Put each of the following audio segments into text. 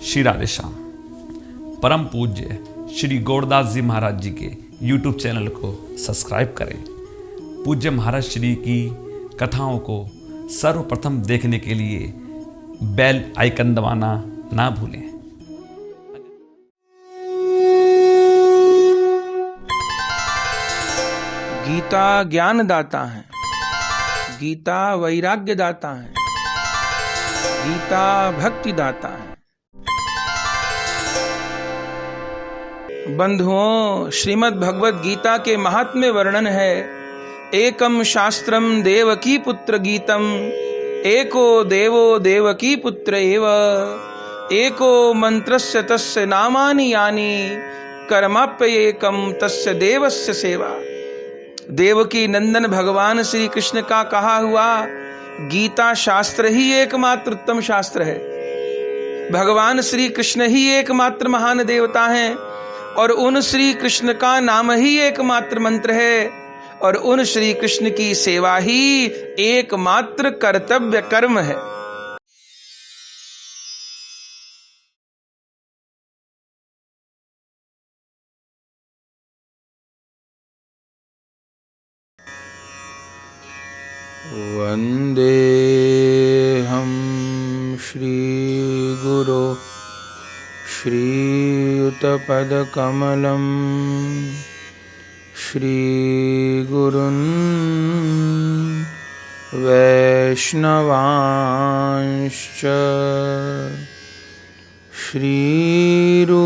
श्री राधे श्याम। परम पूज्य श्री गौरदास जी महाराज जी के YouTube चैनल को सब्सक्राइब करें। पूज्य महाराज श्री की कथाओं को सर्वप्रथम देखने के लिए बेल आइकन दबाना ना भूलें। गीता ज्ञान दाता है, गीता वैराग्य दाता है, गीता भक्ति दाता है। बंधुओं, श्रीमद् भगवद गीता के महात्म्य वर्णन है। एकम शास्त्रम देवकी पुत्र गीतम, एको देवो देवकी पुत्र एव, एको मंत्रस्य तस्य नामानि यानि, कर्माप्येकम तस्य देवस्य सेवा। देवकी नंदन भगवान श्री कृष्ण का कहा हुआ गीता शास्त्र ही एकमात्र उत्तम शास्त्र है। भगवान श्री कृष्ण ही एकमात्र महान देवता हैं और उन श्री कृष्ण का नाम ही एकमात्र मंत्र है और उन श्री कृष्ण की सेवा ही एकमात्र कर्तव्य कर्म है। वंदेहं श्रीगुरो श्रीयुतपदकमलं श्रीगुरुन् वैष्णवांश्च श्रीरूपं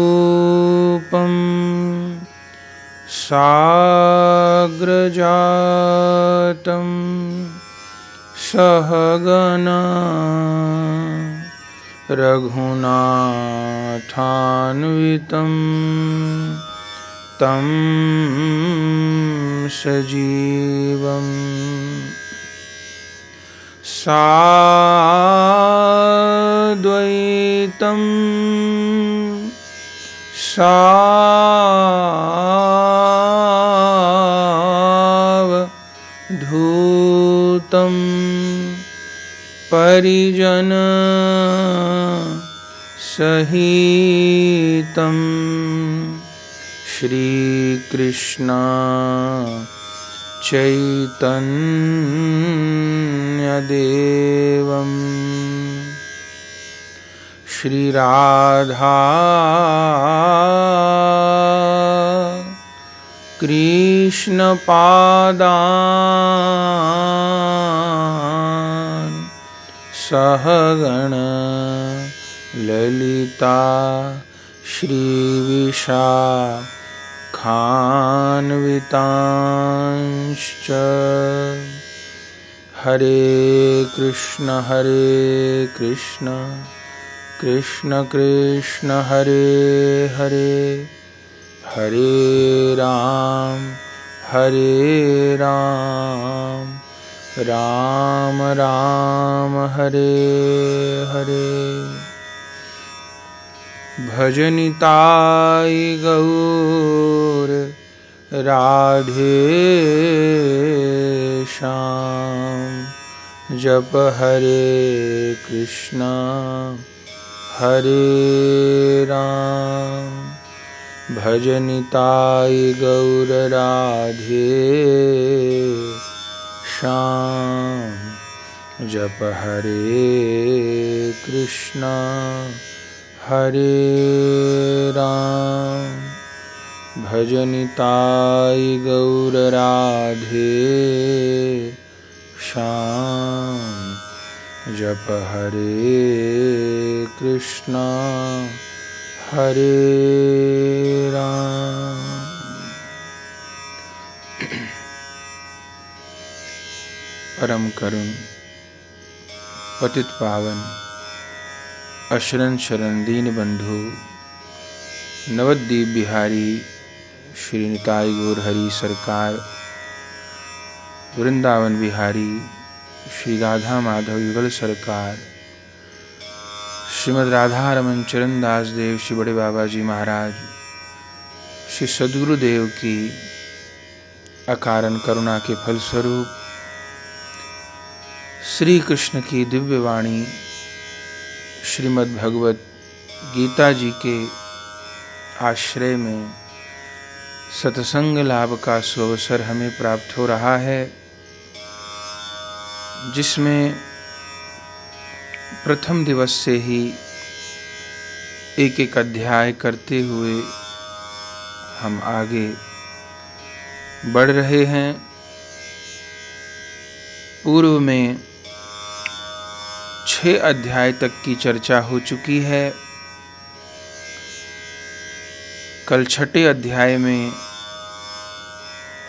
साग्रजातं सहगना रघुनाथान्वितं तं सजीवं साद्वैतं सावधूतं परिजन सहितं श्रीकृष्ण चैतन्यदेवं श्रीराधा कृष्णपादान् सहगण ललिता श्रीविशाखान्वितांश्च। हरे कृष्ण कृष्ण कृष्ण हरे हरे, हरे राम राम राम हरे हरे। भजनिताय गौर राधे श्याम, जप हरे कृष्णा हरे राम। भजनिताय गौर राधे श्याम, जप हरे कृष्णा हरे राम। भजनिताय गौर राधे श्याम, जप हरे कृष्णा हरे राम। परम करुण पतित पावन अशरण शरण दीन बंधु नवद्वीप बिहारी श्री निताई गौर हरि सरकार, वृंदावन बिहारी श्री राधा माधव युगल सरकार, श्रीमद् राधा रमन चरण दास देव श्री बड़े बाबा जी महाराज, श्री सद्गुरुदेव की अकारण करुणा के फलस्वरूप श्री कृष्ण की दिव्य वाणी श्रीमद् भगवत गीता जी के आश्रय में सत्संग लाभ का सुअवसर हमें प्राप्त हो रहा है, जिसमें प्रथम दिवस से ही एक एक अध्याय करते हुए हम आगे बढ़ रहे हैं। पूर्व में 6 अध्याय तक की चर्चा हो चुकी है। कल 6ठे अध्याय में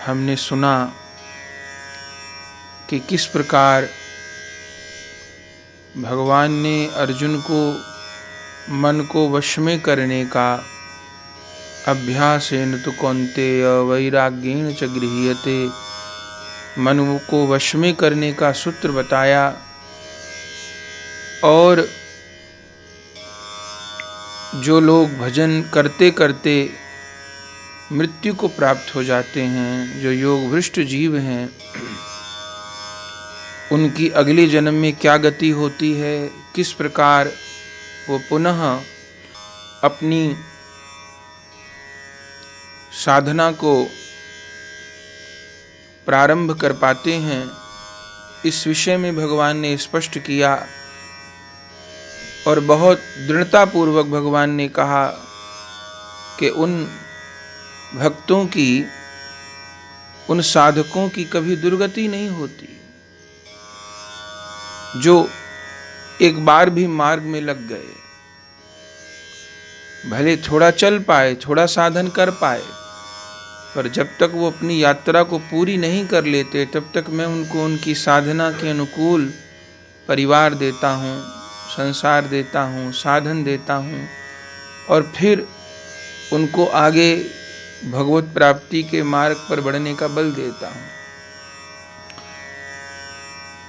हमने सुना कि किस प्रकार भगवान ने अर्जुन को मन को वश में करने का अभ्यासेन तु कौन्तेय वैराग्येण च गृह्यते, मन को वश में करने का सूत्र बताया। और जो लोग भजन करते करते मृत्यु को प्राप्त हो जाते हैं, जो योग भ्रष्ट जीव हैं, उनकी अगले जन्म में क्या गति होती है, किस प्रकार वो पुनः अपनी साधना को प्रारंभ कर पाते हैं, इस विषय में भगवान ने स्पष्ट किया। और बहुत दृढ़ता पूर्वक भगवान ने कहा कि उन भक्तों की, उन साधकों की कभी दुर्गति नहीं होती जो एक बार भी मार्ग में लग गए। भले थोड़ा चल पाए, थोड़ा साधन कर पाए, पर जब तक वो अपनी यात्रा को पूरी नहीं कर लेते, तब तक मैं उनको उनकी साधना के अनुकूल परिवार देता हूँ, संसार देता हूँ, साधन देता हूँ, और फिर उनको आगे भगवत प्राप्ति के मार्ग पर बढ़ने का बल देता हूँ।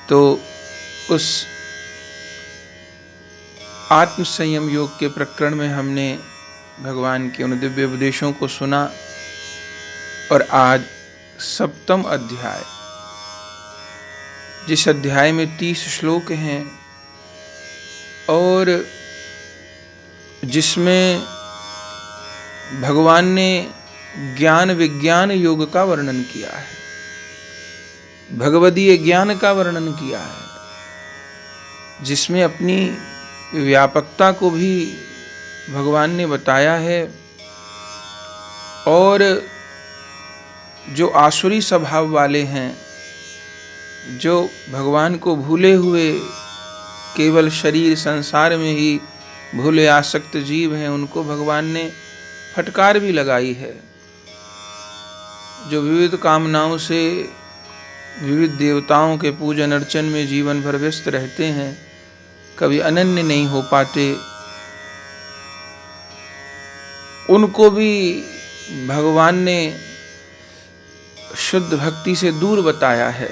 तो उस आत्म संयम योग के प्रकरण में हमने भगवान के उन दिव्य उपदेशों को सुना। और आज 7वां अध्याय, जिस अध्याय में 30 श्लोक हैं और जिसमें भगवान ने ज्ञान विज्ञान योग का वर्णन किया है, भगवदीय ज्ञान का वर्णन किया है, जिसमें अपनी व्यापकता को भी भगवान ने बताया है। और जो आसुरी स्वभाव वाले हैं, जो भगवान को भूले हुए केवल शरीर संसार में ही भूले आसक्त जीव हैं, उनको भगवान ने फटकार भी लगाई है। जो विविध कामनाओं से विविध देवताओं के पूजन अर्चन में जीवन भर व्यस्त रहते हैं, कभी अनन्य नहीं हो पाते, उनको भी भगवान ने शुद्ध भक्ति से दूर बताया है।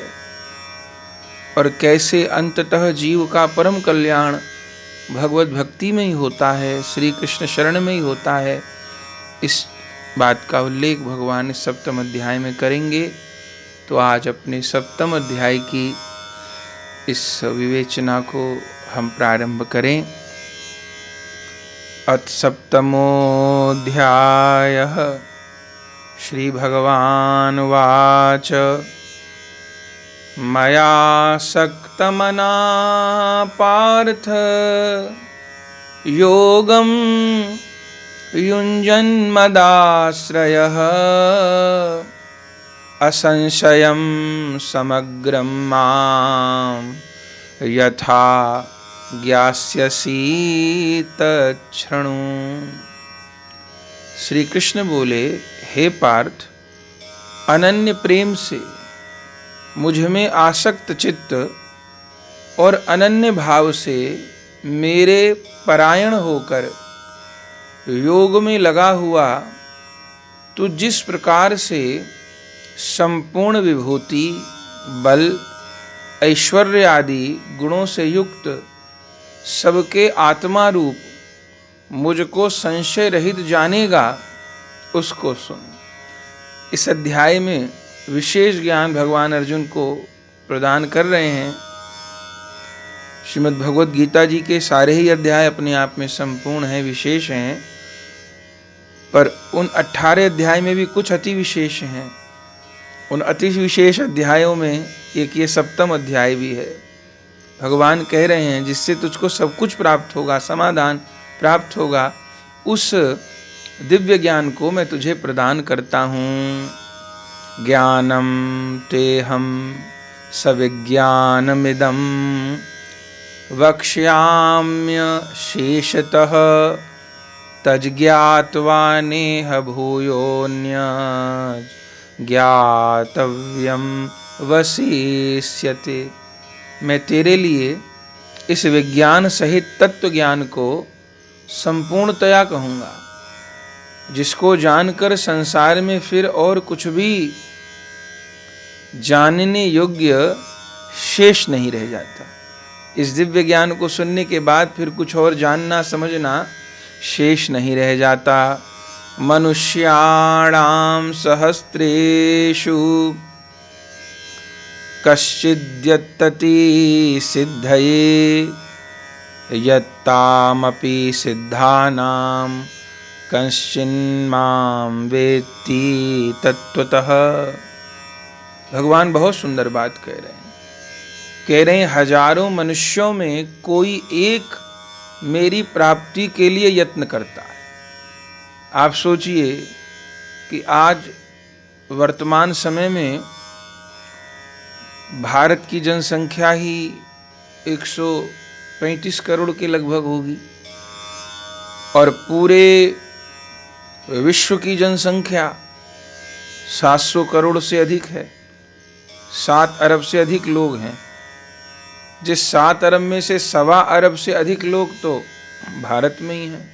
और कैसे अंततः जीव का परम कल्याण भगवत भक्ति में ही होता है, श्री कृष्ण शरण में ही होता है, इस बात का उल्लेख भगवान 7वें अध्याय में करेंगे। तो आज अपने 7वें अध्याय की इस विवेचना को हम प्रारंभ करें। अथ 7मोऽध्यायः श्री भगवान वाच मया सक्तमना पार्थ योगं युञ्जन्मदाश्रयः असंशयं समग्रं मां यथा ज्ञास्यसि तच्छृणु। श्री कृष्ण बोले, हे पार्थ, अनन्य प्रेम से मुझ में आसक्त चित्त और अनन्य भाव से मेरे परायण होकर योग में लगा हुआ तू जिस प्रकार से संपूर्ण विभूति, बल, ऐश्वर्य आदि गुणों से युक्त सबके आत्मा रूप मुझको संशय रहित जानेगा, उसको सुन। इस अध्याय में विशेष ज्ञान भगवान अर्जुन को प्रदान कर रहे हैं। श्रीमद् भगवद गीता जी के सारे ही अध्याय अपने आप में संपूर्ण हैं, विशेष हैं, पर उन 18 अध्याय में भी कुछ अति विशेष हैं। उन अति विशेष अध्यायों में एक ये 7वां अध्याय भी है। भगवान कह रहे हैं जिससे तुझको सब कुछ प्राप्त होगा, समाधान प्राप्त होगा, उस दिव्य ज्ञान को मैं तुझे प्रदान करता हूँ। ज्ञानम तेहम सविज्ञानमिदं वक्ष्याम्य शेषतः तज्ज्ञात्वा नेह भूयोऽन्य ज्ञातव्यम वशिष्यते। मैं तेरे लिए इस विज्ञान सहित तत्व ज्ञान को संपूर्णतया कहूँगा, जिसको जानकर संसार में फिर और कुछ भी जानने योग्य शेष नहीं रह जाता। इस दिव्य ज्ञान को सुनने के बाद फिर कुछ और जानना समझना शेष नहीं रह जाता। मनुष्याणां सहस्रेषु कश्चिद्यत्तति सिद्धये यत्तामपि सिद्धानां कश्चिन्मां वेत्ति तत्त्वतः। भगवान बहुत सुंदर बात कह रहे हैं हजारों मनुष्यों में कोई एक मेरी प्राप्ति के लिए यत्न करता है। आप सोचिए कि आज वर्तमान समय में भारत की जनसंख्या ही 135 करोड़ के लगभग होगी और पूरे विश्व की जनसंख्या 700 करोड़ से अधिक है। 7 अरब से अधिक लोग हैं। जिस 7 अरब में से 1.25 अरब से अधिक लोग तो भारत में ही हैं।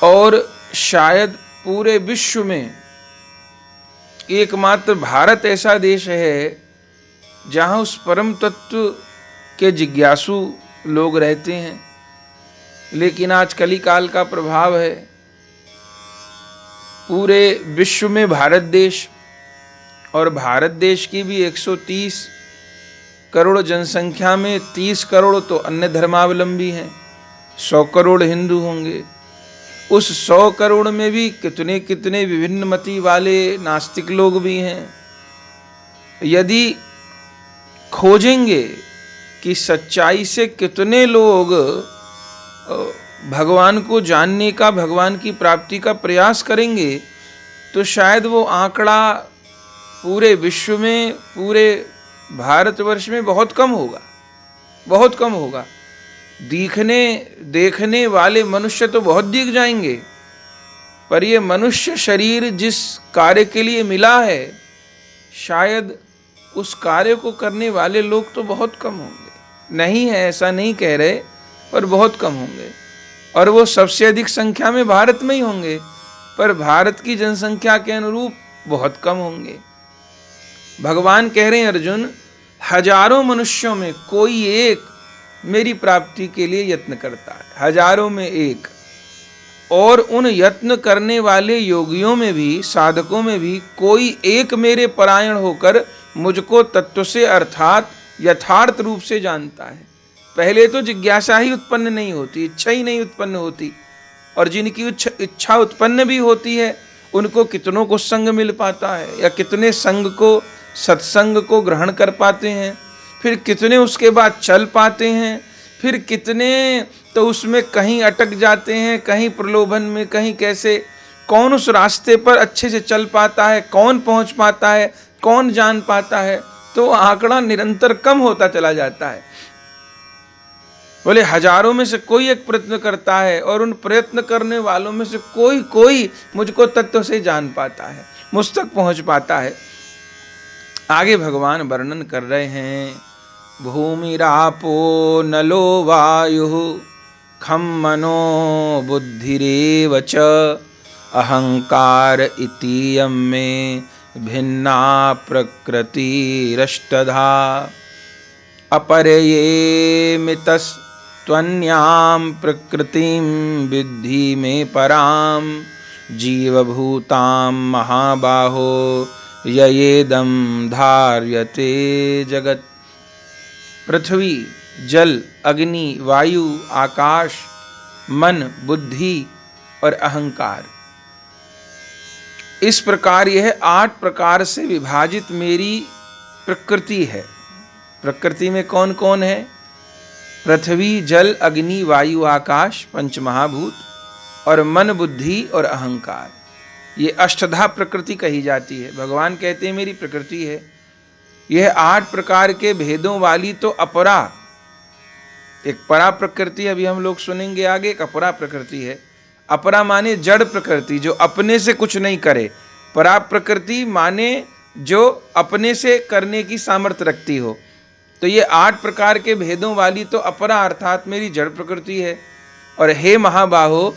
और शायद पूरे विश्व में एकमात्र भारत ऐसा देश है जहां उस परम तत्व के जिज्ञासु लोग रहते हैं। लेकिन आज कलिकाल का प्रभाव है, पूरे विश्व में भारत देश, और भारत देश की भी 130 करोड़ जनसंख्या में 30 करोड़ तो अन्य धर्मावलंबी हैं, 100 करोड़ हिंदू होंगे। उस 100 करोड़ में भी कितने कितने विभिन्न मति वाले नास्तिक लोग भी हैं। यदि खोजेंगे कि सच्चाई से कितने लोग भगवान को जानने का, भगवान की प्राप्ति का प्रयास करेंगे, तो शायद वो आंकड़ा पूरे विश्व में, पूरे भारतवर्ष में बहुत कम होगा, बहुत कम होगा। देखने वाले मनुष्य तो बहुत दिख जाएंगे, पर ये मनुष्य शरीर जिस कार्य के लिए मिला है, शायद उस कार्य को करने वाले लोग तो बहुत कम होंगे। नहीं है ऐसा नहीं कह रहे, पर बहुत कम होंगे। और वो सबसे अधिक संख्या में भारत में ही होंगे, पर भारत की जनसंख्या के अनुरूप बहुत कम होंगे। भगवान कह रहे हैं अर्जुन, हजारों मनुष्यों में कोई एक मेरी प्राप्ति के लिए यत्न करता है, हजारों में एक। और उन यत्न करने वाले योगियों में भी, साधकों में भी कोई एक मेरे परायण होकर मुझको तत्व से अर्थात यथार्थ रूप से जानता है। पहले तो जिज्ञासा ही उत्पन्न नहीं होती, इच्छा ही नहीं उत्पन्न होती, और जिनकी इच्छा उत्पन्न भी होती है उनको कितनों को संग मिल पाता है, या कितने संग को, सत्संग को ग्रहण कर पाते हैं, फिर कितने उसके बाद चल पाते हैं, फिर कितने तो उसमें कहीं अटक जाते हैं, कहीं प्रलोभन में, कहीं कैसे। कौन उस रास्ते पर अच्छे से चल पाता है, कौन पहुंच पाता है, कौन जान पाता है, तो आंकड़ा निरंतर कम होता चला जाता है। बोले हजारों में से कोई एक प्रयत्न करता है, और उन प्रयत्न करने वालों में से कोई मुझको तत्व से जान पाता है, मुझ तक पहुंच पाता है। आगे भगवान वर्णन कर रहे हैं, भूमिरापो नलो वायुः खम मनो बुद्धिरेव च अहंकार इतीयं मे भिन्ना प्रकृतिरष्टधा अपरये मितस्त्वन्यां प्रकृतिं विद्धि मे परां जीवभूतां महाबाहो ययेदं धार्यते जगत्। पृथ्वी, जल, अग्नि, वायु, आकाश, मन, बुद्धि और अहंकार। इस प्रकार यह 8 प्रकार से विभाजित मेरी प्रकृति है। प्रकृति में कौन कौन है? पृथ्वी, जल, अग्नि, वायु, आकाश, पंचमहाभूत और मन, बुद्धि और अहंकार। ये अष्टधा प्रकृति कही जाती है। भगवान कहते हैं मेरी प्रकृति है। यह 8 प्रकार के भेदों वाली तो अपरा, एक परा प्रकृति अभी हम लोग सुनेंगे आगे, एक अपरा प्रकृति है। अपरा माने जड़ प्रकृति, जो अपने से कुछ नहीं करे। परा प्रकृति माने जो अपने से करने की सामर्थ्य रखती हो। तो ये 8 प्रकार के भेदों वाली तो अपरा अर्थात मेरी जड़ प्रकृति है। और हे महाबाहो,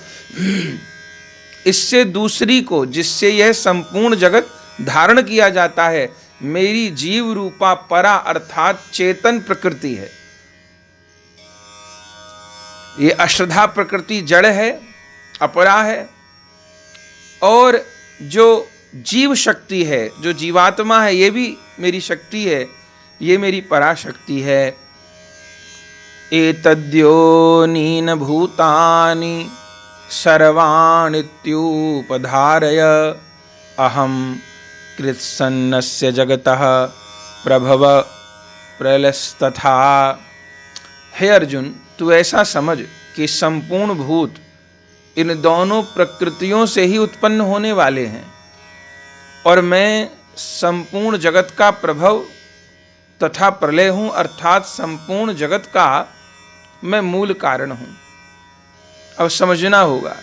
इससे दूसरी को, जिससे यह संपूर्ण जगत धारण किया जाता है, मेरी जीव रूपा परा अर्थात चेतन प्रकृति है। ये अष्टधा प्रकृति जड़ है, अपरा है। और जो जीव शक्ति है, जो जीवात्मा है, ये भी मेरी शक्ति है, ये मेरी पराशक्ति है। एतद्योनीन भूतानि सर्वाणित्युपधारय अहं कृत्सन्नस्य जगतः प्रभव प्रलयस्तथा। हे अर्जुन, तू ऐसा समझ कि संपूर्ण भूत इन दोनों प्रकृतियों से ही उत्पन्न होने वाले हैं और मैं संपूर्ण जगत का प्रभव तथा प्रलय हूं, अर्थात संपूर्ण जगत का मैं मूल कारण हूं। अब समझना होगा,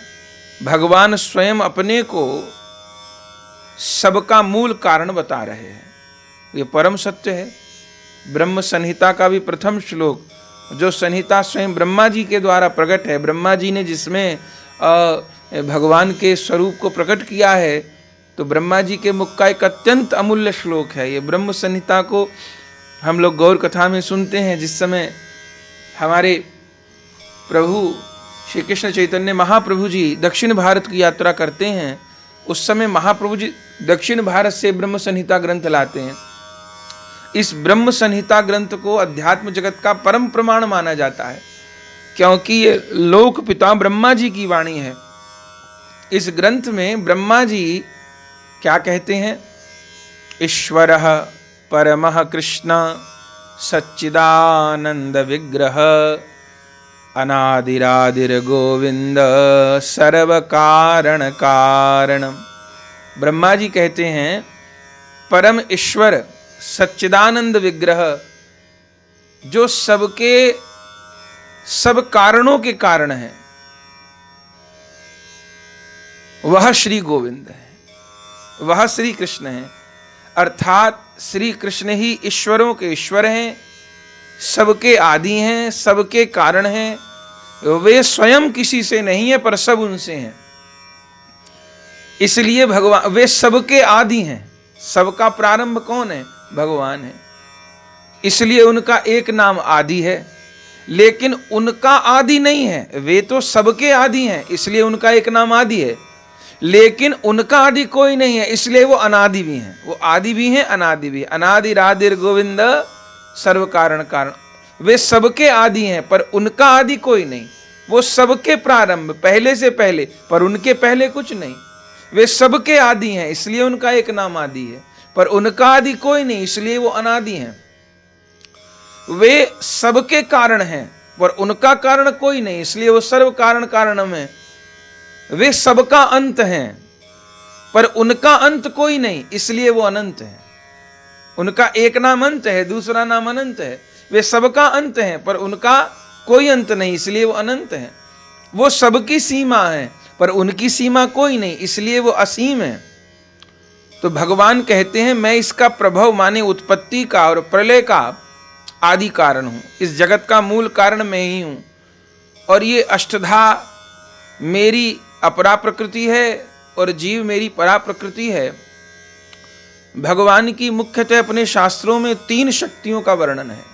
भगवान स्वयं अपने को सबका मूल कारण बता रहे हैं। ये परम सत्य है। ब्रह्म संहिता का भी प्रथम श्लोक, जो संहिता स्वयं ब्रह्मा जी के द्वारा प्रकट है, ब्रह्मा जी ने जिसमें भगवान के स्वरूप को प्रकट किया है, तो ब्रह्मा जी के मुख का एक अत्यंत अमूल्य श्लोक है। ये ब्रह्म संहिता को हम लोग गौर कथा में सुनते हैं। जिस समय हमारे प्रभु श्री कृष्ण चैतन्य महाप्रभु जी दक्षिण भारत की यात्रा करते हैं, उस समय महाप्रभु जी दक्षिण भारत से ब्रह्म संहिता ग्रंथ लाते हैं। इस ब्रह्म संहिता ग्रंथ को अध्यात्म जगत का परम प्रमाण माना जाता है, क्योंकि ये लोक पिता ब्रह्मा जी की वाणी है। इस ग्रंथ में ब्रह्मा जी क्या कहते हैं? ईश्वरः परमः कृष्ण सच्चिदानंद विग्रह अनादिरादिर गोविंद सर्व कारण कारणम। ब्रह्मा जी कहते हैं परम ईश्वर सच्चिदानंद विग्रह, जो सबके सब कारणों के कारण है, वह श्री गोविंद है, वह श्री कृष्ण है। अर्थात श्री कृष्ण ही ईश्वरों के ईश्वर हैं, सबके आदि हैं, सबके कारण हैं। वे स्वयं किसी से नहीं है, पर सब उनसे हैं। इसलिए भगवान, वे सबके आदि हैं। सबका प्रारंभ कौन है? भगवान है। इसलिए उनका एक नाम आदि है, लेकिन उनका आदि नहीं है। वे तो सबके आदि हैं, इसलिए उनका एक नाम आदि है, लेकिन उनका आदि कोई नहीं है, इसलिए वो अनादि भी हैं। वो आदि भी हैं, अनादि भी। अनादि रादिर गोविंद सर्व कारण कारण। वे सबके आदि हैं, पर उनका आदि कोई नहीं। वो सबके प्रारंभ, पहले से पहले, पर उनके पहले कुछ नहीं। वे सबके आदि हैं, इसलिए उनका एक नाम आदि है, पर उनका आदि कोई नहीं, इसलिए वो अनादि हैं। वे सबके कारण हैं, पर उनका कारण कोई नहीं, इसलिए वो सर्व कारण कारणम है। वे सबका अंत हैं, पर उनका अंत कोई नहीं, इसलिए वो अनंत है। उनका एक नाम अंत है, दूसरा नाम अनंत है। वे सबका अंत हैं, पर उनका कोई अंत नहीं, इसलिए वो अनंत है। वो सबकी सीमा है, पर उनकी सीमा कोई नहीं, इसलिए वो असीम है। तो भगवान कहते हैं मैं इसका प्रभव माने उत्पत्ति का और प्रलय का आदि कारण हूं। इस जगत का मूल कारण मैं ही हूं। और ये अष्टधा मेरी अपरा प्रकृति है और जीव मेरी परा प्रकृति है। भगवान की मुख्यतः अपने शास्त्रों में 3 शक्तियों का वर्णन है।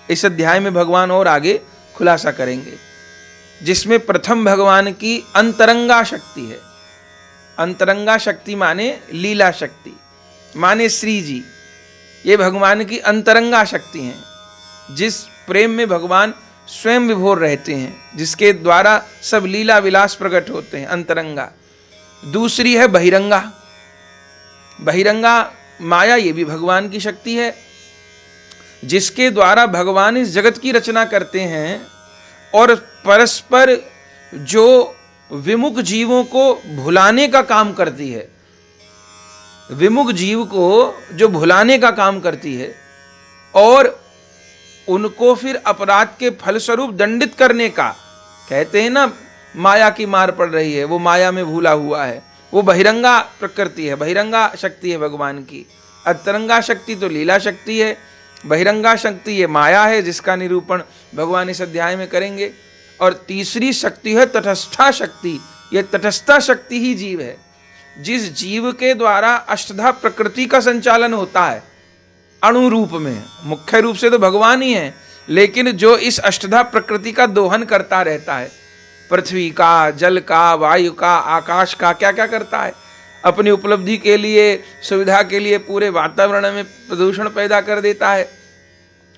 इस अध्याय में भगवान और आगे खुलासा करेंगे, जिसमें प्रथम भगवान की अंतरंगा शक्ति है। अंतरंगा शक्ति माने लीला शक्ति, माने श्री जी। ये भगवान की अंतरंगा शक्ति हैं। जिस प्रेम में भगवान स्वयं विभोर रहते हैं, जिसके द्वारा सब लीला विलास प्रकट होते हैं, अंतरंगा। दूसरी है बहिरंगा। बहिरंगा माया, ये भी भगवान की शक्ति है, जिसके द्वारा भगवान इस जगत की रचना करते हैं और परस्पर जो विमुख जीवों को भुलाने का काम करती है, विमुख जीव को जो भुलाने का काम करती है और उनको फिर अपराध के फलस्वरूप दंडित करने का, कहते हैं ना माया की मार पड़ रही है, वो माया में भूला हुआ है, वो बहिरंगा प्रकृति है, बहिरंगा शक्ति है भगवान की। अंतरंगा शक्ति तो लीला शक्ति है, बहिरंगा शक्ति ये माया है, जिसका निरूपण भगवान इस अध्याय में करेंगे। और तीसरी शक्ति है तटस्था शक्ति। ये तटस्था शक्ति ही जीव है, जिस जीव के द्वारा अष्टधा प्रकृति का संचालन होता है अणु रूप में। मुख्य रूप से तो भगवान ही है, लेकिन जो इस अष्टधा प्रकृति का दोहन करता रहता है, पृथ्वी का, जल का, वायु का, आकाश का, क्या क्या करता है, अपनी उपलब्धि के लिए, सुविधा के लिए पूरे वातावरण में प्रदूषण पैदा कर देता है,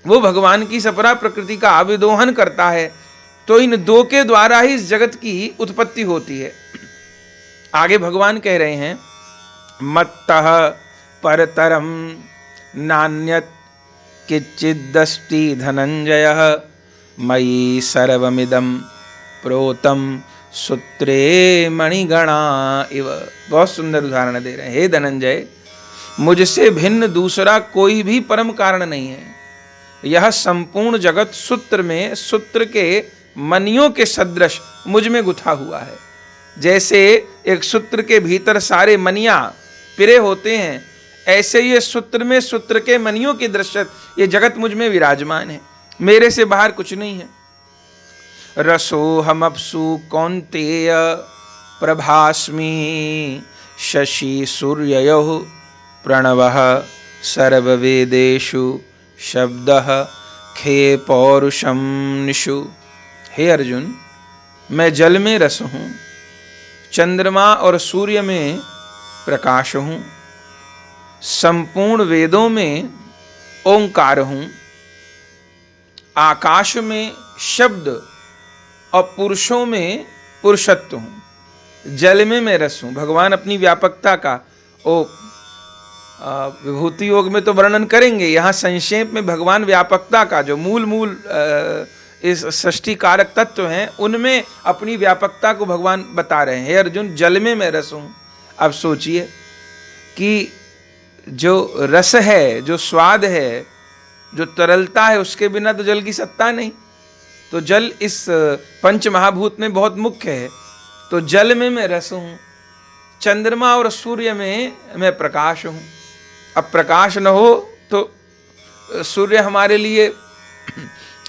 वो भगवान की सपरा प्रकृति का अविदोहन करता है। तो इन दो के द्वारा ही इस जगत की उत्पत्ति होती है। आगे भगवान कह रहे हैं, मत्तः परतरम नान्यत् किंचिदस्ति धनंजयः मयि सर्वमिदं प्रोतम सूत्रे मणिगणा इव। बहुत सुंदर उदाहरण दे रहे हैं। हे धनंजय, मुझसे भिन्न दूसरा कोई भी परम कारण नहीं है। यह संपूर्ण जगत सूत्र में, सूत्र के मणियों के सदृश मुझ में गुथा हुआ है। जैसे एक सूत्र के भीतर सारे मणियां पिरे होते हैं, ऐसे ये सूत्र में सूत्र के मणियों की दृश्य ये जगत मुझ में विराजमान है, मेरे से बाहर कुछ नहीं है। रसोहमप्सु कौन्तेय प्रभास्मि शशि सूर्ययोः प्रणवः सर्ववेदेषु शब्दः खे पौरुषम निषु। हे अर्जुन, मैं जल में रस हूँ, चंद्रमा और सूर्य में प्रकाश हूँ, संपूर्ण वेदों में ओंकार हूँ, आकाश में शब्द और पुरुषों में पुरुषत्व हूँ, जल में मैं रस हूँ। भगवान अपनी व्यापकता का विभूति योग में तो वर्णन करेंगे, यहाँ संक्षेप में भगवान व्यापकता का जो मूल इस सृष्टि कारक तत्व हैं, उनमें अपनी व्यापकता को भगवान बता रहे हैं। हे अर्जुन, जल में मैं रस हूँ। अब सोचिए कि जो रस है, जो स्वाद है, जो तरलता है, उसके बिना तो जल की सत्ता नहीं। तो जल इस पंच महाभूत में बहुत मुख्य है। तो जल में मैं रस हूँ, चंद्रमा और सूर्य में मैं प्रकाश हूँ। अब प्रकाश न हो तो सूर्य हमारे लिए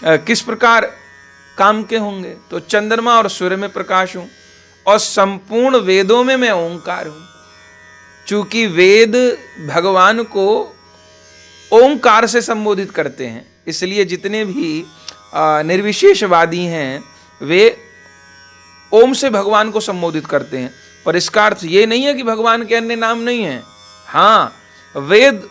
किस प्रकार काम के होंगे। तो चंद्रमा और सूर्य में प्रकाश हूँ और संपूर्ण वेदों में मैं ओंकार हूँ। चूंकि वेद भगवान को ओंकार से संबोधित करते हैं, इसलिए जितने भी निर्विशेषवादी हैं वे ओम से भगवान को संबोधित करते हैं। पर इसका अर्थ ये नहीं है कि भगवान के अन्य नाम नहीं हैं। हाँ, वेद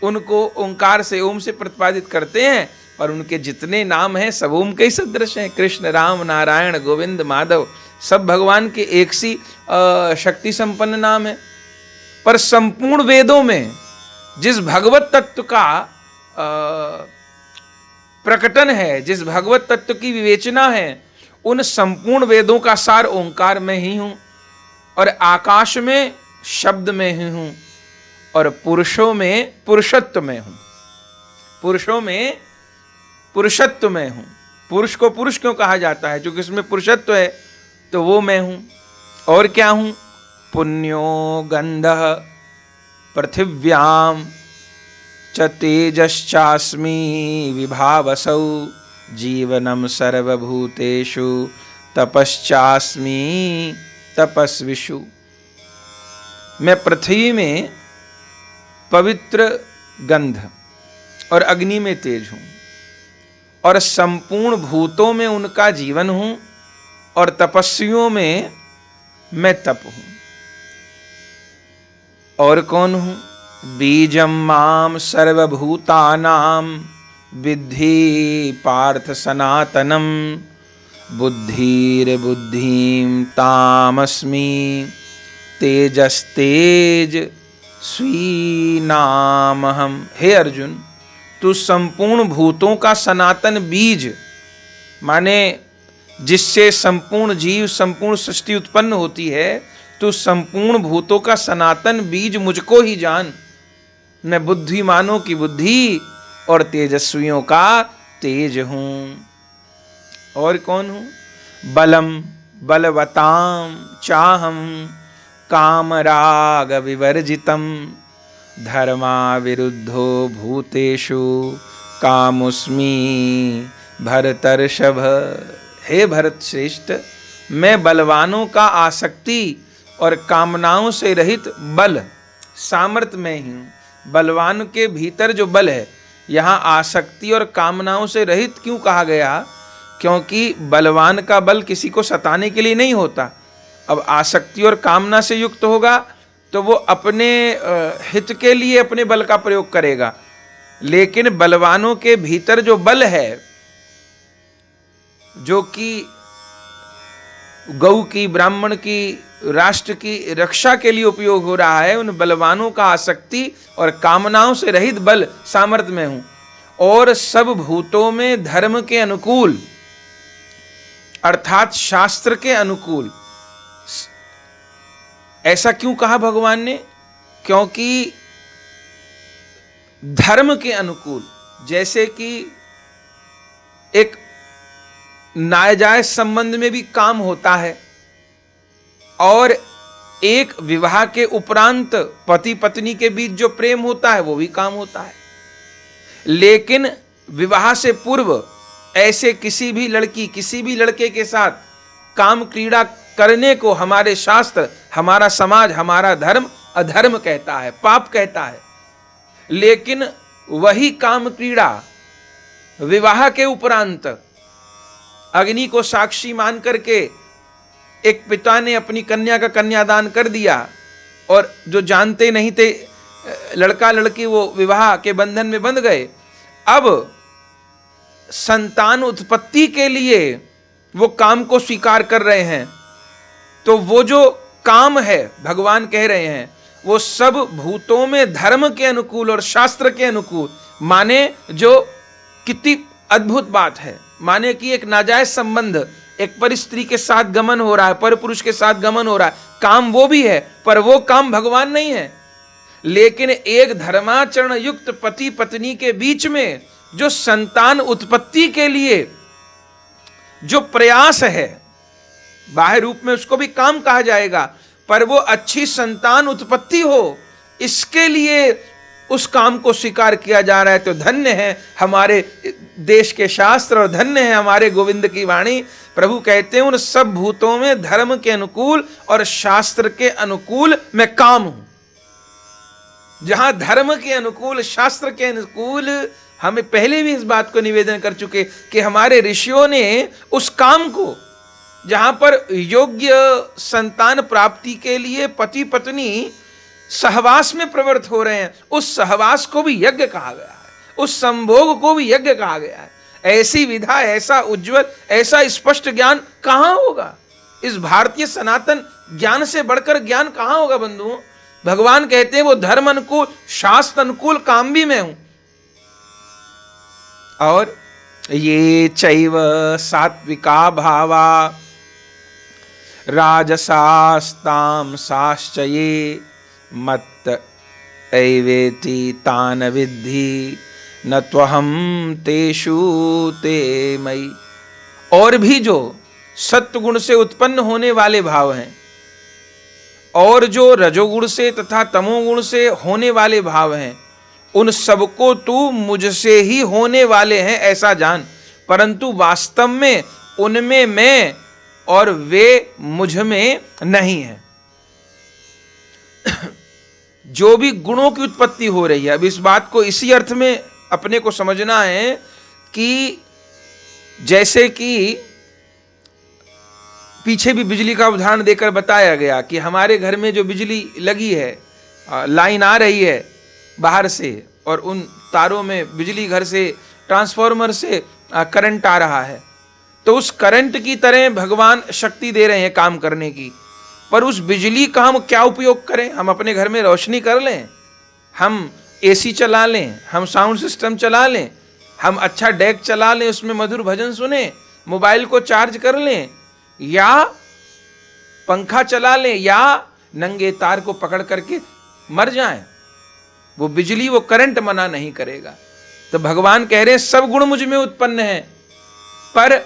उनको ओंकार से, ओम से प्रतिपादित करते हैं, पर उनके जितने नाम हैं सब ओम के ही सदृश हैं। कृष्ण, राम, नारायण, गोविंद, माधव, सब भगवान के एक सी शक्ति संपन्न नाम है। पर संपूर्ण वेदों में जिस भगवत तत्व का प्रकटन है, जिस भगवत तत्व की विवेचना है, उन संपूर्ण वेदों का सार ओंकार में ही हूं और आकाश में शब्द में ही हूं और पुरुषों में पुरुषत्व में हूं। पुरुषों में पुरुषत्व में हूं। पुरुष को पुरुष क्यों कहा जाता है? क्योंकि इसमें पुरुषत्व है, तो वो मैं हूं। और क्या हूं? पुण्यो गंधः पृथिव्याम च तेजश्चास्मि विभावसौ जीवनम सर्वभूतेषु तपश्चास्मि तपस्विषु। मैं पृथ्वी में पवित्र गंध और अग्नि में तेज हूं और संपूर्ण भूतों में उनका जीवन हूं और तपस्वियों में मैं तप हूं। और कौन हूं? बीजम माम सर्वभूतानां विद्धि पार्थ सनातनम बुद्धिर्बुद्धिं तामस्मि तेजस्तेज स्वीनामहम। हे अर्जुन, तू संपूर्ण भूतों का सनातन बीज, माने जिससे संपूर्ण जीव संपूर्ण सृष्टि उत्पन्न होती है, तू संपूर्ण भूतों का सनातन बीज मुझको ही जान। मैं बुद्धिमानों की बुद्धि और तेजस्वियों का तेज हूं। और कौन हूं? बलम बलवताम चाहम कामराग विवर्जितम धर्मा विरुद्धो भूतेषु कामुस्मि भरतर्षभ। हे भरत श्रेष्ठ, मैं बलवानों का आसक्ति और कामनाओं से रहित बल सामर्थ्य में ही हूं। बलवान के भीतर जो बल है, यहाँ आसक्ति और कामनाओं से रहित क्यों कहा गया? क्योंकि बलवान का बल किसी को सताने के लिए नहीं होता। अब आसक्ति और कामना से युक्त होगा तो वो अपने हित के लिए अपने बल का प्रयोग करेगा। लेकिन बलवानों के भीतर जो बल है, जो कि गौ की, ब्राह्मण की, राष्ट्र की रक्षा के लिए उपयोग हो रहा है, उन बलवानों का आसक्ति और कामनाओं से रहित बल सामर्थ्य में हूं। और सब भूतों में धर्म के अनुकूल अर्थात शास्त्र के अनुकूल। ऐसा क्यों कहा भगवान ने? क्योंकि धर्म के अनुकूल, जैसे कि एक नाजायज संबंध में भी काम होता है और एक विवाह के उपरांत पति पत्नी के बीच जो प्रेम होता है वो भी काम होता है। लेकिन विवाह से पूर्व ऐसे किसी भी लड़की, किसी भी लड़के के साथ काम क्रीड़ा करने को हमारे शास्त्र, हमारा समाज, हमारा धर्म अधर्म कहता है, पाप कहता है। लेकिन वही काम क्रीड़ा विवाह के उपरांत अग्नि को साक्षी मान करके एक पिता ने अपनी कन्या का कन्यादान कर दिया और जो जानते नहीं थे लड़का लड़की वो विवाह के बंधन में बंध गए। अब संतान उत्पत्ति के लिए वो काम को स्वीकार कर रहे हैं, तो वो जो काम है भगवान कह रहे हैं वो सब भूतों में धर्म के अनुकूल और शास्त्र के अनुकूल। माने जो कितनी अद्भुत बात है, माने कि एक नाजायज संबंध, एक पर स्त्री के साथ गमन हो रहा है, पर पुरुष के साथ गमन हो रहा है, काम वो भी है पर वो काम भगवान नहीं है। लेकिन एक धर्माचरण युक्त पति पत्नी के बीच में जो संतान उत्पत्ति के लिए जो प्रयास है, बाह्य रूप में उसको भी काम कहा जाएगा, पर वो अच्छी संतान उत्पत्ति हो, इसके लिए उस काम को स्वीकार किया जा रहा है। तो धन्य है हमारे देश के शास्त्र और धन्य है हमारे गोविंद की वाणी। प्रभु कहते हैं उन सब भूतों में धर्म के अनुकूल और शास्त्र के अनुकूल मैं काम हूं। जहां धर्म के अनुकूल, शास्त्र के अनुकूल, हमें पहले भी इस बात को निवेदन कर चुके कि हमारे ऋषियों ने उस काम को, जहां पर योग्य संतान प्राप्ति के लिए पति पत्नी सहवास में प्रवृत्त हो रहे हैं, उस सहवास को भी यज्ञ कहा गया है, उस संभोग को भी यज्ञ कहा गया है। ऐसी विधा, ऐसा उज्जवल, ऐसा स्पष्ट ज्ञान कहां होगा? इस भारतीय सनातन ज्ञान से बढ़कर ज्ञान कहां होगा बंधुओं? भगवान कहते हैं वो धर्म अनुकूल, शास्त्र अनुकूल काम भी मैं हूं। और ये चैव सात्विका भावा राजसास्ताम साश्च ये मत्त एवेति तान विद्धि न त्वहम तेषु ते मयि। और भी जो सत्वगुण से उत्पन्न होने वाले भाव हैं और जो रजोगुण से तथा तमोगुण से होने वाले भाव हैं, उन सबको तू मुझसे ही होने वाले हैं ऐसा जान, परंतु वास्तव में उनमें मैं और वे मुझ में नहीं है। जो भी गुणों की उत्पत्ति हो रही है, अब इस बात को इसी अर्थ में अपने को समझना है कि जैसे कि पीछे भी बिजली का उदाहरण देकर बताया गया कि हमारे घर में जो बिजली लगी है, लाइन आ रही है बाहर से और उन तारों में बिजली घर से ट्रांसफॉर्मर से करंट आ रहा है, तो उस करंट की तरह भगवान शक्ति दे रहे हैं काम करने की। पर उस बिजली का हम क्या उपयोग करें? हम अपने घर में रोशनी कर लें, हम एसी चला लें, हम साउंड सिस्टम चला लें, हम अच्छा डेक चला लें, उसमें मधुर भजन सुने, मोबाइल को चार्ज कर लें, या पंखा चला लें, या नंगे तार को पकड़ करके मर जाएं, वो बिजली, वो करंट मना नहीं करेगा। तो भगवान कह रहे हैं सब गुण मुझ में उत्पन्न है, पर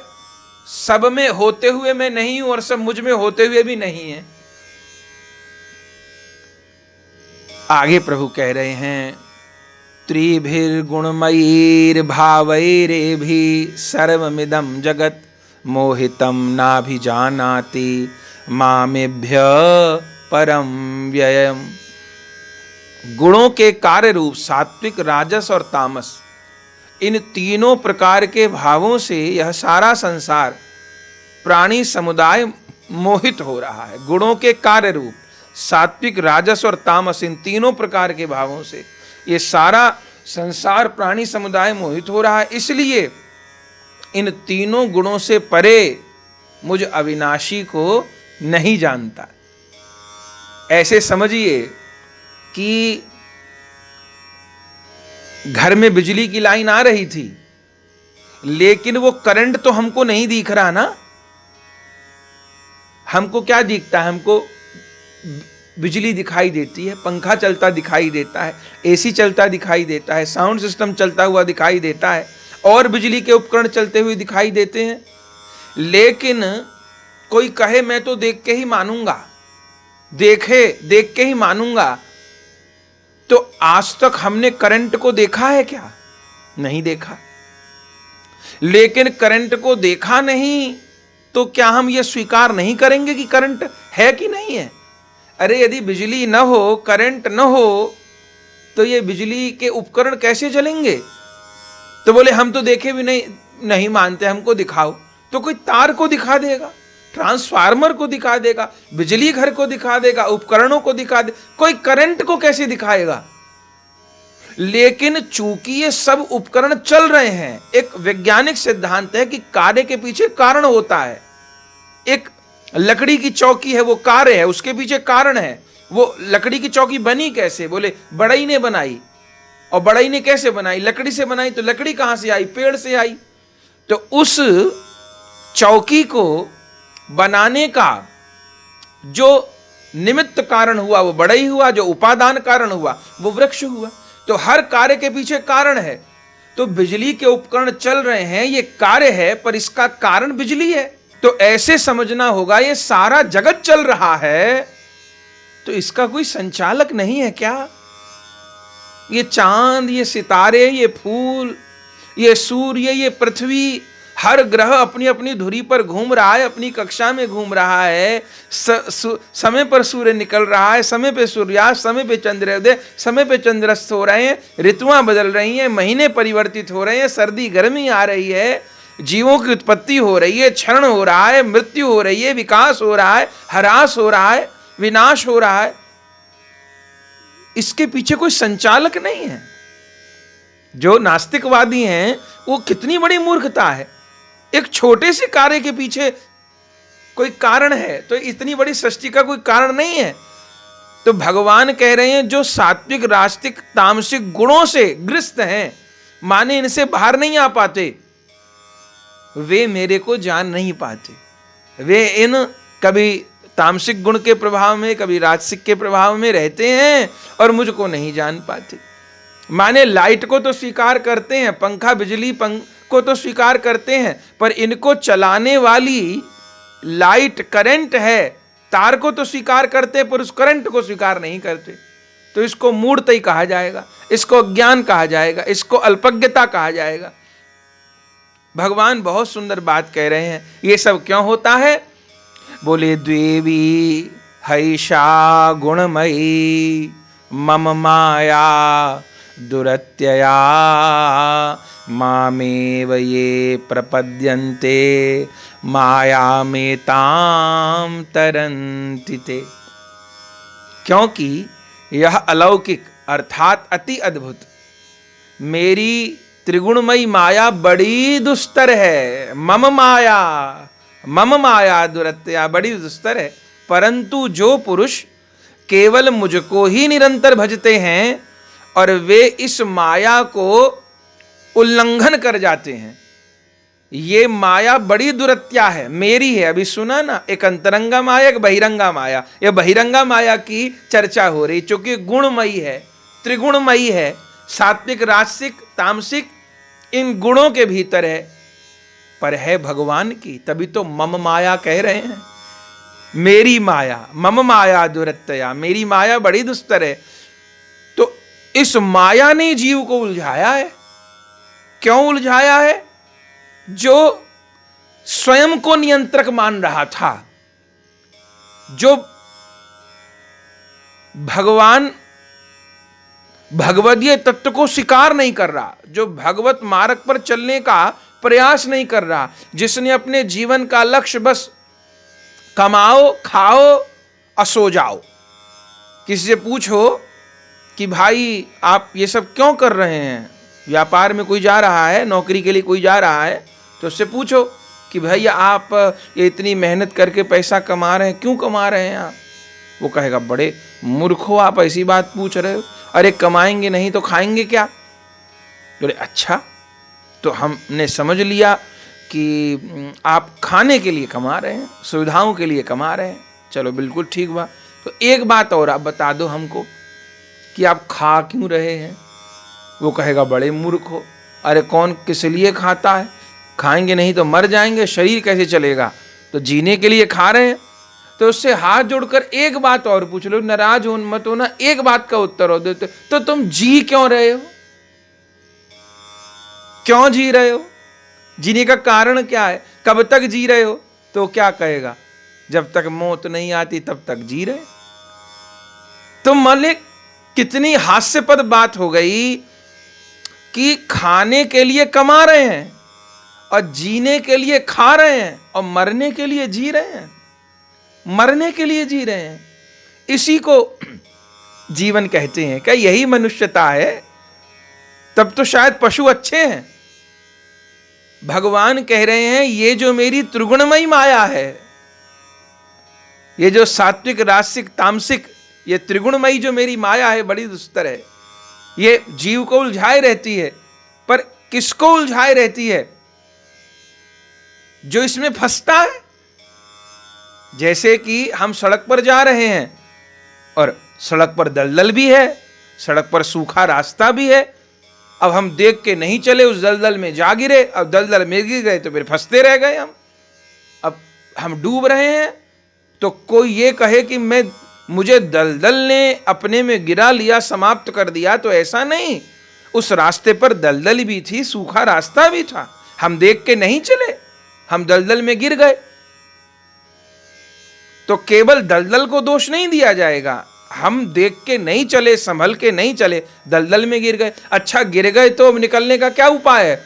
सब में होते हुए मैं नहीं हूं और सब मुझ में होते हुए भी नहीं है। आगे प्रभु कह रहे हैं त्रिभिर्गुणमयीर भावैरेभि सर्वमिदं जगत मोहितं नाभिजानाति मामेभ्य परम व्ययम्। गुणों के कार्य रूप सात्विक, राजस और तामस, इन तीनों प्रकार के भावों से यह सारा संसार, प्राणी समुदाय मोहित हो रहा है। गुणों के कार्य रूप सात्विक, राजस और तामस, इन तीनों प्रकार के भावों से ये सारा संसार, प्राणी समुदाय मोहित हो रहा है। इसलिए इन तीनों गुणों से परे मुझ अविनाशी को नहीं जानता। ऐसे समझिए कि घर में बिजली की लाइन आ रही थी, लेकिन वो करंट तो हमको नहीं दिख रहा ना। हमको क्या दिखता है? हमको बिजली दिखाई देती है, पंखा चलता दिखाई देता है, एसी चलता दिखाई देता है, साउंड सिस्टम चलता हुआ दिखाई देता है, और बिजली के उपकरण चलते हुए दिखाई देते हैं। लेकिन कोई कहे मैं तो देख के ही मानूंगा, देख के ही मानूंगा, तो आज तक हमने करंट को देखा है क्या? नहीं देखा। लेकिन करंट को देखा नहीं तो क्या हम ये स्वीकार नहीं करेंगे कि करंट है कि नहीं है? अरे यदि बिजली न हो, करंट न हो, तो ये बिजली के उपकरण कैसे चलेंगे? तो बोले हम तो देखे भी नहीं मानते, हमको दिखाओ। तो कोई तार को दिखा देगा, ट्रांसफार्मर को दिखा देगा, बिजली घर को दिखा देगा, उपकरणों को दिखा दे, कोई करंट को कैसे दिखाएगा? लेकिन चूंकि ये सब उपकरण चल रहे हैं, एक वैज्ञानिक सिद्धांत है कि कार्य के पीछे कारण होता है। एक लकड़ी की चौकी है, वो कार्य है, उसके पीछे कारण है। वो लकड़ी की चौकी बनी कैसे? बोले बढ़ई ने बनाई। और बढ़ई ने कैसे बनाई? लकड़ी से बनाई। तो लकड़ी कहां से आई? पेड़ से आई। तो उस चौकी को बनाने का जो निमित्त कारण हुआ वो बढ़ई हुआ, जो उपादान कारण हुआ वो वृक्ष हुआ। तो हर कार्य के पीछे कारण है। तो बिजली के उपकरण चल रहे हैं, ये कार्य है, पर इसका कारण बिजली है। तो ऐसे समझना होगा ये सारा जगत चल रहा है, तो इसका कोई संचालक नहीं है क्या? ये चांद, ये सितारे, ये फूल, ये सूर्य, ये पृथ्वी, हर ग्रह अपनी अपनी धुरी पर घूम रहा है, अपनी कक्षा में घूम रहा है, समय पर सूर्य निकल रहा है, समय पे सूर्यास्त, समय पे चंद्रोदय, समय पे चंद्रास्त हो रहे हैं, ऋतुआं बदल रही हैं, महीने परिवर्तित हो रहे हैं, सर्दी गर्मी आ रही है, जीवों की उत्पत्ति हो रही है, क्षरण हो रहा है, मृत्यु हो रही है, विकास हो रहा है, ह्रास हो रहा है, विनाश हो रहा है। इसके पीछे कोई संचालक नहीं है। जो नास्तिकवादी हैं वो कितनी बड़ी मूर्खता है। एक छोटे से कार्य के पीछे कोई कारण है, तो इतनी बड़ी सृष्टि का कोई कारण नहीं है। तो भगवान कह रहे हैं जो सात्विक, राजसिक, तामसिक गुणों से ग्रस्त हैं, माने इनसे बाहर नहीं आ पाते, वे मेरे को जान नहीं पाते। वे इन कभी तामसिक गुण के प्रभाव में, कभी राजसिक के प्रभाव में रहते हैं और मुझको नहीं जान पाते। माने लाइट को तो स्वीकार करते हैं, पंखा, बिजली को तो स्वीकार करते हैं, पर इनको चलाने वाली लाइट, करंट है, तार को तो स्वीकार करते हैं, पर उस करंट को स्वीकार नहीं करते। तो इसको मूढ़ता कहा जाएगा, इसको अज्ञान कहा जाएगा, इसको अल्पज्ञता कहा जाएगा। भगवान बहुत सुंदर बात कह रहे हैं। ये सब क्यों होता है? बोले द्वेवी हैषा गुणमयी मम माया दुरत्यया मामेव ये प्रपद्यन्ते मायामेतां तरन्ति ते। क्योंकि यह अलौकिक अर्थात अति अद्भुत मेरी त्रिगुणमयी माया बड़ी दुस्तर है। मम माया दुरत्या, बड़ी दुस्तर है। परंतु जो पुरुष केवल मुझको ही निरंतर भजते हैं और वे इस माया को उल्लंघन कर जाते हैं, ये माया बड़ी दुरत्या है, मेरी है। अभी सुना ना, एक अंतरंगा माया, एक बहिरंगा माया। यह बहिरंगा माया की चर्चा हो रही, चूंकि गुणमयी है, त्रिगुणमयी है, सात्विक, राजसिक, तामसिक, इन गुणों के भीतर है, पर है भगवान की। तभी तो मम माया कह रहे हैं, मेरी माया, मम माया दुरत्या, मेरी माया बड़ी दुस्तर है। तो इस माया ने जीव को उलझाया है। क्यों उलझाया है? जो स्वयं को नियंत्रक मान रहा था, जो भगवान भगवदीय तत्व को स्वीकार नहीं कर रहा, जो भगवत मार्ग पर चलने का प्रयास नहीं कर रहा, जिसने अपने जीवन का लक्ष्य बस कमाओ, खाओ और सो जाओ। किसी से पूछो कि भाई आप ये सब क्यों कर रहे हैं? व्यापार में कोई जा रहा है, नौकरी के लिए कोई जा रहा है, तो उससे पूछो कि भैया आप ये इतनी मेहनत करके पैसा कमा रहे हैं, क्यों कमा रहे हैं आप? वो कहेगा बड़े मूर्ख हो आप, ऐसी बात पूछ रहे हो। अरे कमाएंगे नहीं तो खाएंगे क्या? बोले अच्छा, तो हमने समझ लिया कि आप खाने के लिए कमा रहे हैं, सुविधाओं के लिए कमा रहे हैं। चलो बिल्कुल ठीक बा। तो एक बात और आप बता दो हमको कि आप खा क्यों रहे हैं? वो कहेगा बड़े मूर्ख हो। अरे कौन किस लिए खाता है? खाएंगे नहीं तो मर जाएंगे, शरीर कैसे चलेगा? तो जीने के लिए खा रहे हैं। तो उससे हाथ जोड़कर एक बात और पूछ लो, नाराज हो मत हो ना, एक बात का उत्तर हो देते, तो तुम जी क्यों रहे हो? क्यों जी रहे हो? जीने का कारण क्या है? कब तक जी रहे हो? तो क्या कहेगा, जब तक मौत नहीं आती तब तक जी रहे। तो मलिक कितनी हास्यपद बात हो गई कि खाने के लिए कमा रहे हैं और जीने के लिए खा रहे हैं और मरने के लिए जी रहे हैं, मरने के लिए जी रहे हैं। इसी को जीवन कहते हैं। क्या यही मनुष्यता है? तब तो शायद पशु अच्छे हैं। भगवान कह रहे हैं ये जो मेरी त्रिगुणमयी माया है, ये जो सात्विक, राजसिक, तामसिक, ये त्रिगुणमयी जो मेरी माया है बड़ी दुस्तर है। ये जीव को उलझाए रहती है। पर किसको उलझाए रहती है? जो इसमें फंसता है। जैसे कि हम सड़क पर जा रहे हैं और सड़क पर दलदल भी है, सड़क पर सूखा रास्ता भी है। अब हम देख के नहीं चले, उस दलदल में जा गिरे, अब दलदल में गिर गए तो फिर फंसते रह गए हम। अब हम डूब रहे हैं तो कोई ये कहे कि मुझे दलदल ने अपने में गिरा लिया, समाप्त कर दिया, तो ऐसा नहीं। उस रास्ते पर दलदल भी थी, सूखा रास्ता भी था, हम देख के नहीं चले, हम दलदल में गिर गए। तो केवल दलदल को दोष नहीं दिया जाएगा, हम देख के नहीं चले, संभल के नहीं चले, दलदल में गिर गए। अच्छा गिर गए तो अब निकलने का क्या उपाय है?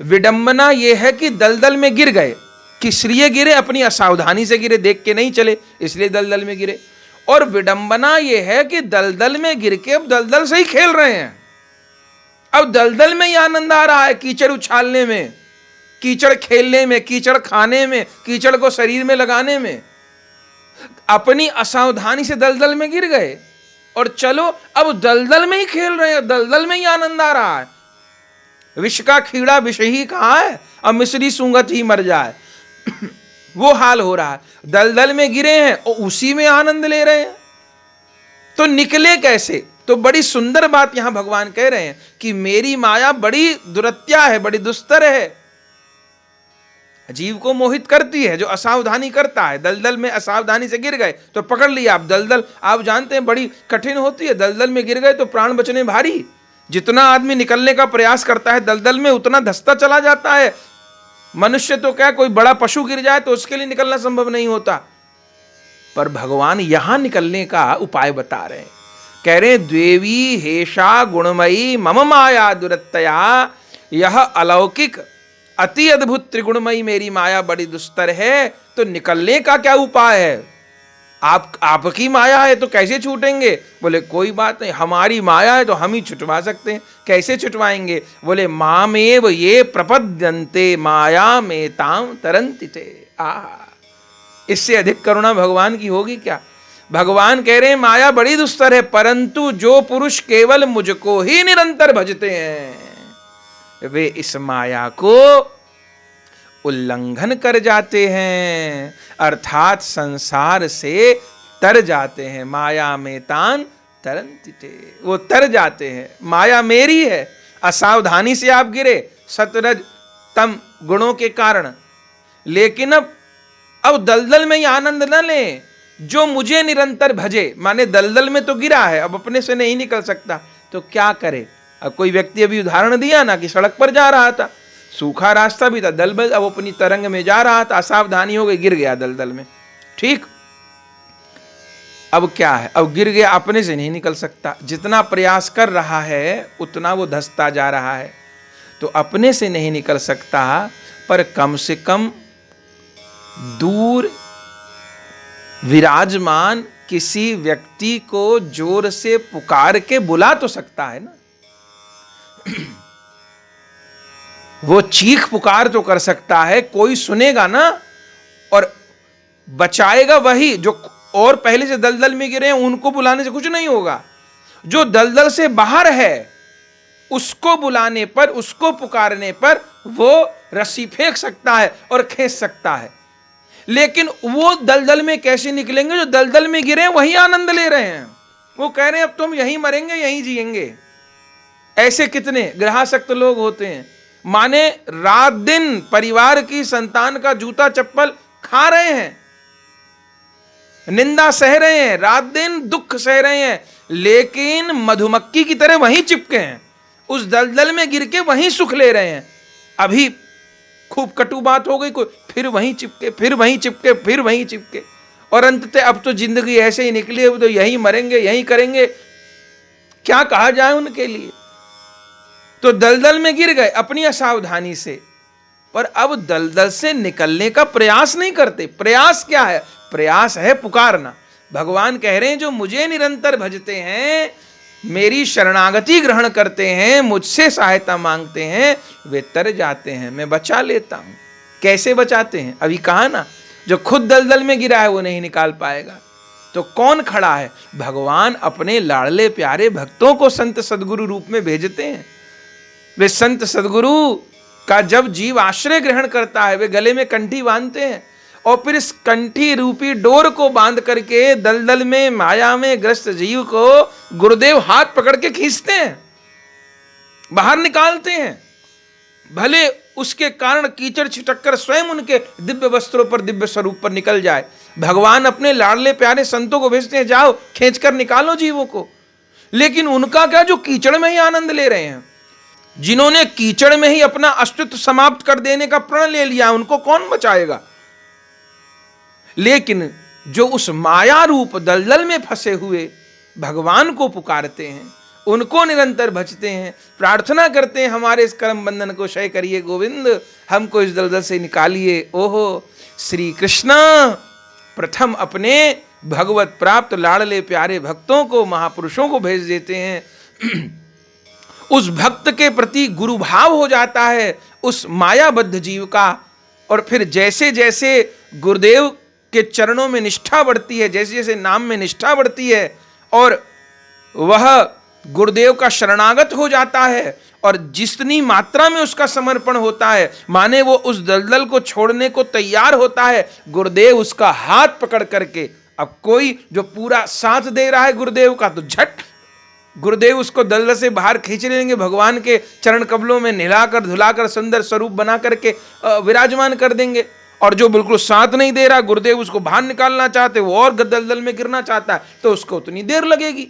विडंबना यह है कि दलदल में गिर गए, किस लिए गिरे? अपनी असावधानी से गिरे, देख के नहीं चले, इसलिए दलदल में गिरे। और विडंबना यह है कि दलदल में गिर के अब दलदल से ही खेल रहे हैं, अब दलदल में ही आनंद आ रहा है, कीचड़ उछालने में, कीचड़ खेलने में, कीचड़ खाने में, कीचड़ को शरीर में लगाने में। अपनी असावधानी से दलदल में गिर गए और चलो अब दलदल में ही खेल रहे हैं, दलदल में ही आनंद आ रहा है। विष का खीड़ा विष ही कहा है, अब मिश्री सूंघत ही मर जाए वो हाल हो रहा है। दलदल में गिरे हैं और उसी में आनंद ले रहे हैं, तो निकले कैसे? तो बड़ी सुंदर बात यहां भगवान कह रहे हैं कि मेरी माया बड़ी दुरत्या है, बड़ी दुस्तर है, जीव को मोहित करती है। जो असावधानी करता है, दलदल में असावधानी से गिर गए तो पकड़ लिया। आप दलदल आप जानते हैं बड़ी कठिन होती है, दलदल में गिर गए तो प्राण बचने भारी। जितना आदमी निकलने का प्रयास करता है दलदल में, उतना धंसता चला जाता है। मनुष्य तो क्या, कोई बड़ा पशु गिर जाए तो उसके लिए निकलना संभव नहीं होता, पर भगवान यहां निकलने का उपाय बता रहे हैं। कह रहे हैं द्वेवी हेषा गुणमयी मम माया दुरत्तया, यह अलौकिक अति अद्भुत त्रिगुणमयी मेरी माया बड़ी दुस्तर है। तो निकलने का क्या उपाय है? आपकी माया है तो कैसे छूटेंगे? बोले कोई बात नहीं, हमारी माया है तो हम ही छुटवा सकते हैं। कैसे छुटवाएंगे? बोले मामेव ये प्रपद्यन्ते माया में ताम तरन्ति ते। इससे अधिक करुणा भगवान की होगी क्या? भगवान कह रहे हैं माया बड़ी दुस्तर है, परंतु जो पुरुष केवल मुझको ही निरंतर भजते हैं वे इस माया को उल्लंघन कर जाते हैं, अर्थात संसार से तर जाते हैं। माया में तान तरन्ति ते, वो तर जाते हैं। माया मेरी है, असावधानी से आप गिरे सतरज तम गुणों के कारण, लेकिन अब दलदल में ही आनंद न लें। जो मुझे निरंतर भजे, माने दलदल में तो गिरा है, अब अपने से नहीं निकल सकता तो क्या करे? अब कोई व्यक्ति अभी उदाहरण दिया ना कि सड़क पर जा रहा था, सूखा रास्ता भी था, दलदल, अब अपनी तरंग में जा रहा था, असावधानी हो गई, गिर गया दलदल में। ठीक, अब क्या है? अब गिर गया, अपने से नहीं निकल सकता। जितना प्रयास कर रहा है उतना वो धंसता जा रहा है, तो अपने से नहीं निकल सकता, पर कम से कम दूर विराजमान किसी व्यक्ति को जोर से पुकार के बुला तो सकता है ना। वो चीख पुकार तो कर सकता है, कोई सुनेगा ना, और बचाएगा वही जो और पहले से दलदल में गिरे हैं। उनको बुलाने से कुछ नहीं होगा। जो दलदल से बाहर है उसको बुलाने पर, उसको पुकारने पर वो रस्सी फेंक सकता है और खींच सकता है। लेकिन वो दलदल में कैसे निकलेंगे? जो दलदल में गिरे हैं वही आनंद ले रहे हैं। वो कह रहे हैं अब तुम यहीं मरेंगे यहीं जिएंगे। ऐसे कितने ग्रहासक्त लोग होते हैं, माने रात दिन परिवार की संतान का जूता चप्पल खा रहे हैं, निंदा सह रहे हैं, रात दिन दुख सह रहे हैं, लेकिन मधुमक्खी की तरह वहीं चिपके हैं, उस दलदल में गिर के वहीं सुख ले रहे हैं। अभी खूब कटु बात हो गई, कोई फिर वहीं चिपके, फिर वहीं चिपके, फिर वहीं चिपके, और अंततः अब तो जिंदगी ऐसे ही निकली, अब तो यहीं मरेंगे यहीं करेंगे। क्या कहा जाए उनके लिए? तो दलदल में गिर गए अपनी असावधानी से, पर अब दलदल से निकलने का प्रयास नहीं करते। प्रयास क्या है? प्रयास है पुकारना। भगवान कह रहे हैं जो मुझे निरंतर भजते हैं, मेरी शरणागति ग्रहण करते हैं, मुझसे सहायता मांगते हैं, वे तर जाते हैं, मैं बचा लेता हूं। कैसे बचाते हैं? अभी कहा ना, जो खुद दलदल में गिरा है वो नहीं निकाल पाएगा, तो कौन खड़ा है? भगवान अपने लाडले प्यारे भक्तों को संत सदगुरु रूप में भेजते हैं। वे संत सदगुरु का जब जीव आश्रय ग्रहण करता है, वे गले में कंठी बांधते हैं और फिर इस कंठी रूपी डोर को बांध करके दलदल में माया में ग्रस्त जीव को गुरुदेव हाथ पकड़ के खींचते हैं, बाहर निकालते हैं। भले उसके कारण कीचड़ छिटककर स्वयं उनके दिव्य वस्त्रों पर, दिव्य स्वरूप पर निकल जाए। भगवान अपने लाडले प्यारे संतों को भेजते हैं, जाओ खींचकर निकालो जीवों को। लेकिन उनका क्या, जो कीचड़ में ही आनंद ले रहे हैं, जिन्होंने कीचड़ में ही अपना अस्तित्व समाप्त कर देने का प्रण ले लिया, उनको कौन बचाएगा? लेकिन जो उस माया रूप दलदल में फंसे हुए भगवान को पुकारते हैं, उनको निरंतर भजते हैं, प्रार्थना करते हैं हमारे इस कर्म बंधन को क्षय करिए गोविंद, हमको इस दलदल से निकालिए। ओहो, श्री कृष्ण प्रथम अपने भगवत प्राप्त लाडले प्यारे भक्तों को, महापुरुषों को भेज देते हैं। उस भक्त के प्रति गुरु भाव हो जाता है उस मायाबद्ध जीव का, और फिर जैसे जैसे गुरुदेव के चरणों में निष्ठा बढ़ती है, जैसे जैसे नाम में निष्ठा बढ़ती है, और वह गुरुदेव का शरणागत हो जाता है, और जितनी मात्रा में उसका समर्पण होता है, माने वो उस दलदल को छोड़ने को तैयार होता है, गुरुदेव उसका हाथ पकड़ करके, अब कोई जो पूरा साथ दे रहा है गुरुदेव का, तो झट गुरुदेव उसको दलदल से बाहर खींच लेंगे, भगवान के चरण कमलों में नहलाकर धुलाकर सुंदर स्वरूप बना करके विराजमान कर देंगे। और जो बिल्कुल साथ नहीं दे रहा, गुरुदेव उसको बाहर निकालना चाहते, वो और दलदल में गिरना चाहता है, तो उसको उतनी देर लगेगी।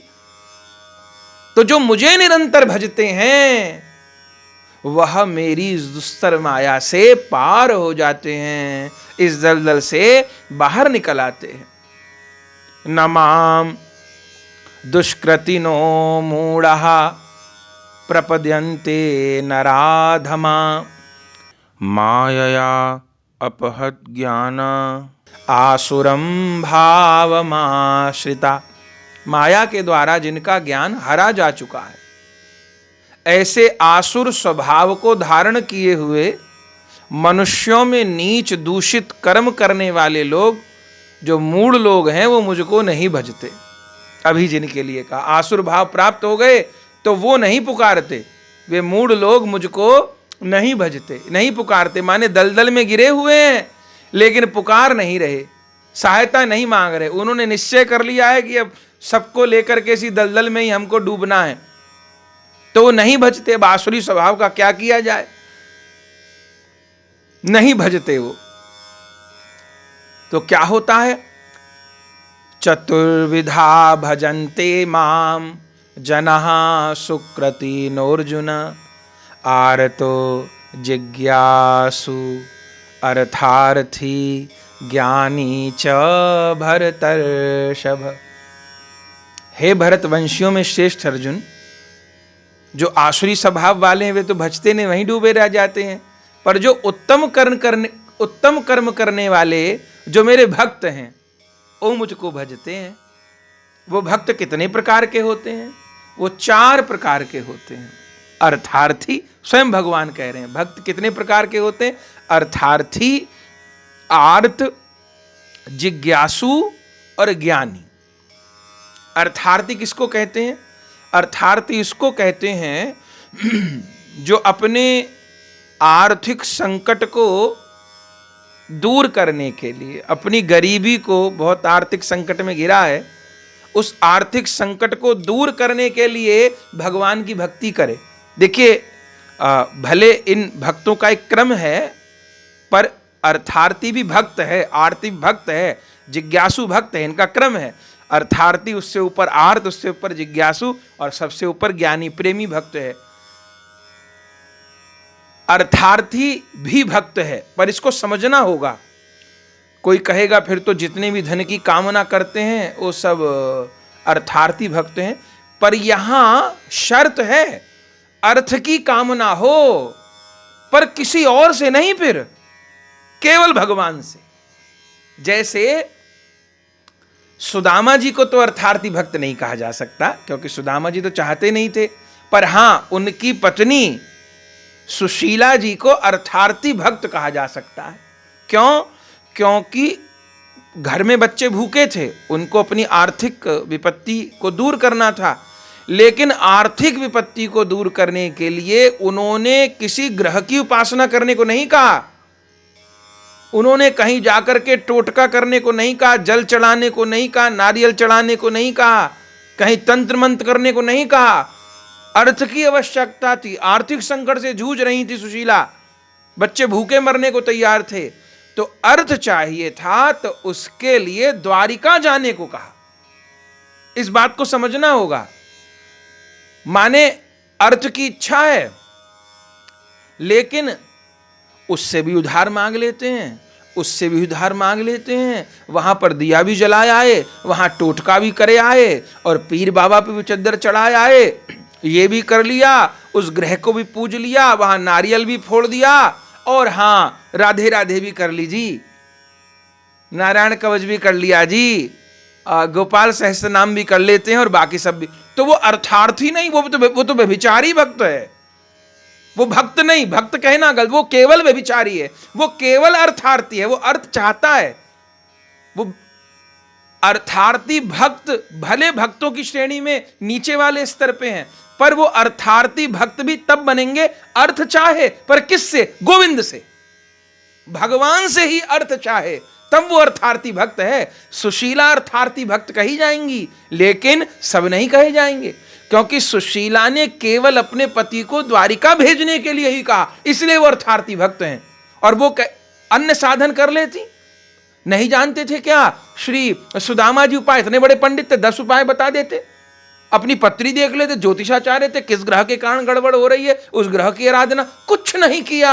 तो जो मुझे निरंतर भजते हैं वह मेरी इस दुस्तर माया से पार हो जाते हैं, इस दलदल से बाहर निकल आते हैं। नमाम दुष्कृतिनो मूढ़ः प्रपद्यन्ते नराधमा मायया अपहत ज्ञान आसुरम भावमाश्रिता। माया के द्वारा जिनका ज्ञान हरा जा चुका है, ऐसे आसुर स्वभाव को धारण किए हुए मनुष्यों में नीच दूषित कर्म करने वाले लोग, जो मूढ़ लोग हैं, वो मुझको नहीं भजते। अभी जिनके लिए कहा आसुर भाव प्राप्त हो गए तो वो नहीं पुकारते, वे मूढ़ लोग मुझको नहीं भजते, नहीं पुकारते, माने दलदल में गिरे हुए हैं लेकिन पुकार नहीं रहे, सहायता नहीं मांग रहे। उन्होंने निश्चय कर लिया है कि अब सबको लेकर के इसी दलदल में ही हमको डूबना है, तो वो नहीं भजते। आसुरी स्वभाव का क्या किया जाए, नहीं भजते वो। तो क्या होता है, चतुर्विधा भजन्ते माम जनः सुकृतिनोर्जुन आरतो जिज्ञासु अर्थार्थी ज्ञानी च भरतर्षभ। हे भरतवंशियों में श्रेष्ठ अर्जुन, जो आसुरी स्वभाव वाले हैं वे तो भजते नहीं, वहीं डूबे रह जाते हैं, पर जो उत्तम कर्म करने वाले जो मेरे भक्त हैं वो मुझको भजते हैं। वो भक्त कितने प्रकार के होते हैं, वो 4 प्रकार के होते हैं। अर्थार्थी, स्वयं भगवान कह रहे हैं भक्त कितने प्रकार के होते हैं, अर्थार्थी, आर्त, जिज्ञासु और ज्ञानी। अर्थार्थी किसको कहते हैं, अर्थार्थी इसको कहते हैं जो अपने आर्थिक संकट को दूर करने के लिए, अपनी गरीबी को, बहुत आर्थिक संकट में घिरा है, उस आर्थिक संकट को दूर करने के लिए भगवान की भक्ति करे। देखिए भले इन भक्तों का एक क्रम है, पर अर्थार्थी भी भक्त है, आर्ति भक्त है, जिज्ञासु भक्त है, इनका क्रम है। अर्थार्थी, उससे ऊपर आर्त, उससे ऊपर जिज्ञासु और सबसे ऊपर ज्ञानी प्रेमी भक्त है। अर्थार्थी भी भक्त है, पर इसको समझना होगा। कोई कहेगा फिर तो जितने भी धन की कामना करते हैं वो सब अर्थार्थी भक्त हैं, पर यहां शर्त है अर्थ की कामना हो, पर किसी और से नहीं, फिर केवल भगवान से। जैसे सुदामा जी को तो अर्थार्थी भक्त नहीं कहा जा सकता, क्योंकि सुदामा जी तो चाहते नहीं थे, पर हां उनकी पत्नी सुशीला जी को अर्थार्थी भक्त कहा जा सकता है। क्यों? क्योंकि घर में बच्चे भूखे थे, उनको अपनी आर्थिक विपत्ति को दूर करना था, लेकिन आर्थिक विपत्ति को दूर करने के लिए उन्होंने किसी ग्रह की उपासना करने को नहीं कहा, उन्होंने कहीं जाकर के टोटका करने को नहीं कहा, जल चढ़ाने को नहीं कहा, नारियल चढ़ाने को नहीं कहा, कहीं तंत्र मंत्र करने को नहीं कहा। अर्थ की आवश्यकता थी, आर्थिक संकट से जूझ रही थी सुशीला, बच्चे भूखे मरने को तैयार थे, तो अर्थ चाहिए था, तो उसके लिए द्वारिका जाने को कहा। इस बात को समझना होगा। माने अर्थ की इच्छा है, लेकिन उससे भी उधार मांग लेते हैं, उससे भी उधार मांग लेते हैं, वहां पर दिया भी जलाए आए, वहां टोटका भी करे आए, और पीर बाबा पे भी चद्दर चढ़ाए आए, ये भी कर लिया, उस ग्रह को भी पूज लिया, वहां नारियल भी फोड़ दिया, और हां राधे राधे भी कर ली जी, नारायण कवच भी कर लिया जी, गोपाल सहस्त्र नाम भी कर लेते हैं, और बाकी सब भी। तो वो अर्थार्थी नहीं, वो तो व्यभिचारी भक्त है, वो भक्त नहीं, भक्त कहना गलत, वो केवल व्यभिचारी है, वो केवल अर्थार्थी है, वो अर्थ चाहता है। वो अर्थार्थी भक्त भले भक्तों की श्रेणी में नीचे वाले स्तर पे हैं, पर वो अर्थार्थी भक्त भी तब बनेंगे अर्थ चाहे, पर किससे? गोविंद से, भगवान से ही अर्थ चाहे, तब वो अर्थार्थी भक्त है। सुशीला अर्थार्थी भक्त कही जाएंगी, लेकिन सब नहीं कहे जाएंगे, क्योंकि सुशीला ने केवल अपने पति को द्वारिका भेजने के लिए ही कहा, इसलिए वो अर्थार्थी भक्त हैं। और वो अन्य साधन कर लेती, नहीं जानते थे क्या श्री सुदामा जी उपाय? इतने बड़े पंडित थे, 10 उपाय बता देते, अपनी पत्री देख लेते, ज्योतिषाचार्य थे, किस ग्रह के कारण गड़बड़ हो रही है, उस ग्रह की आराधना। कुछ नहीं किया,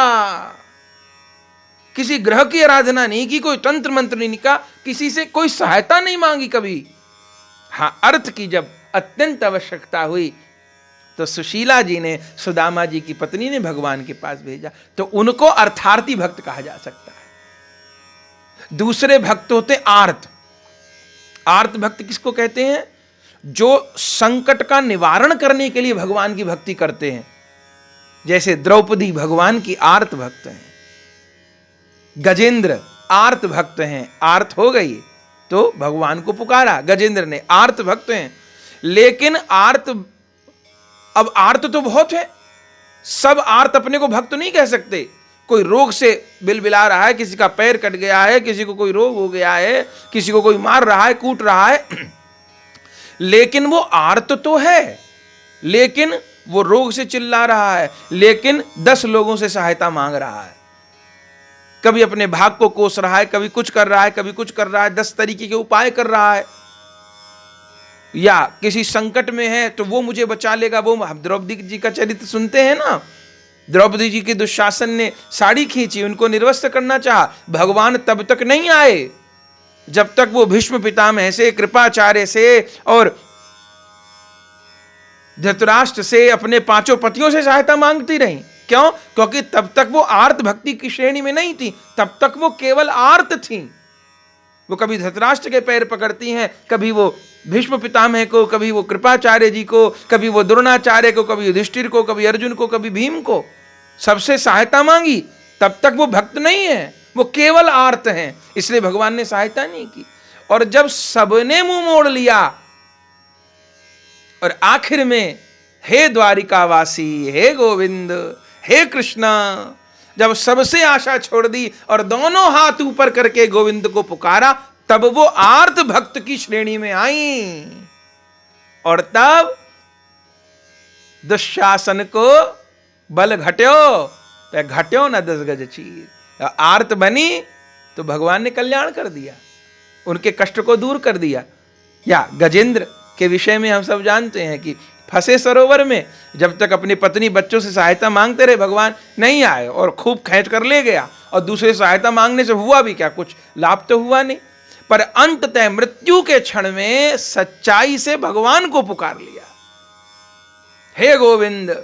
किसी ग्रह की आराधना नहीं की, कोई तंत्र मंत्र नहीं का, किसी से कोई सहायता नहीं मांगी कभी। हां, अर्थ की जब अत्यंत आवश्यकता हुई तो सुशीला जी ने, सुदामा जी की पत्नी ने भगवान के पास भेजा, तो उनको अर्थार्थी भक्त कहा जा सकता है। दूसरे भक्त होते आर्त। आर्त भक्त किसको कहते हैं? जो संकट का निवारण करने के लिए भगवान की भक्ति करते हैं। जैसे द्रौपदी भगवान की आर्त भक्त हैं, गजेंद्र आर्त भक्त हैं। आर्त हो गई तो भगवान को पुकारा गजेंद्र ने, आर्त भक्त हैं। लेकिन अब आर्त तो बहुत है, सब आर्त अपने को भक्त नहीं कह सकते। कोई रोग से बिलबिला रहा है, किसी का पैर कट गया है, किसी को कोई रोग हो गया है, किसी को कोई मार रहा है, कूट रहा है, लेकिन वो आर्त तो है, लेकिन वो रोग से चिल्ला रहा है, लेकिन 10 लोगों से सहायता मांग रहा है। कभी अपने भाग को कोस रहा है, कभी कुछ कर रहा है, कभी कुछ कर रहा है, 10 तरीके के उपाय कर रहा है। या किसी संकट में है तो वो मुझे बचा लेगा। वो हम द्रौपदी जी का चरित्र सुनते हैं ना, द्रौपदी जी के दुशासन ने साड़ी खींची, उनको निर्वस्त्र करना चाहा। भगवान तब तक नहीं आए जब तक वो भीष्म पितामह से, कृपाचार्य से और धृतराष्ट्र से, अपने 5 पतियों से सहायता मांगती रही। क्यों? क्योंकि तब तक वो आर्त भक्ति की श्रेणी में नहीं थी, तब तक वो केवल आर्त थी। वो कभी धृतराष्ट्र के पैर पकड़ती हैं, कभी वो भीष्म पितामह को, कभी वो कृपाचार्य जी को, कभी वो द्रोणाचार्य को, कभी युधिष्ठिर को, कभी अर्जुन को, कभी भीम को, सबसे सहायता मांगी। तब तक वो भक्त नहीं है, वो केवल आर्त हैं, इसलिए भगवान ने सहायता नहीं की। और जब सबने मुंह मोड़ लिया और आखिर में हे द्वारिकावासी, हे गोविंद, हे कृष्णा, जब सबसे आशा छोड़ दी और दोनों हाथ ऊपर करके गोविंद को पुकारा, तब वो आर्त भक्त की श्रेणी में आई। और तब दुशासन को बल घट्यो न 10 गज चीर। आर्त बनी तो भगवान ने कल्याण कर दिया, उनके कष्ट को दूर कर दिया। या गजेंद्र के विषय में हम सब जानते हैं कि फंसे सरोवर में, जब तक अपनी पत्नी बच्चों से सहायता मांगते रहे, भगवान नहीं आए और खूब खींच कर ले गया। और दूसरे सहायता मांगने से हुआ भी क्या? कुछ लाभ तो हुआ नहीं। पर अंततः मृत्यु के क्षण में सच्चाई से भगवान को पुकार लिया, हे गोविंद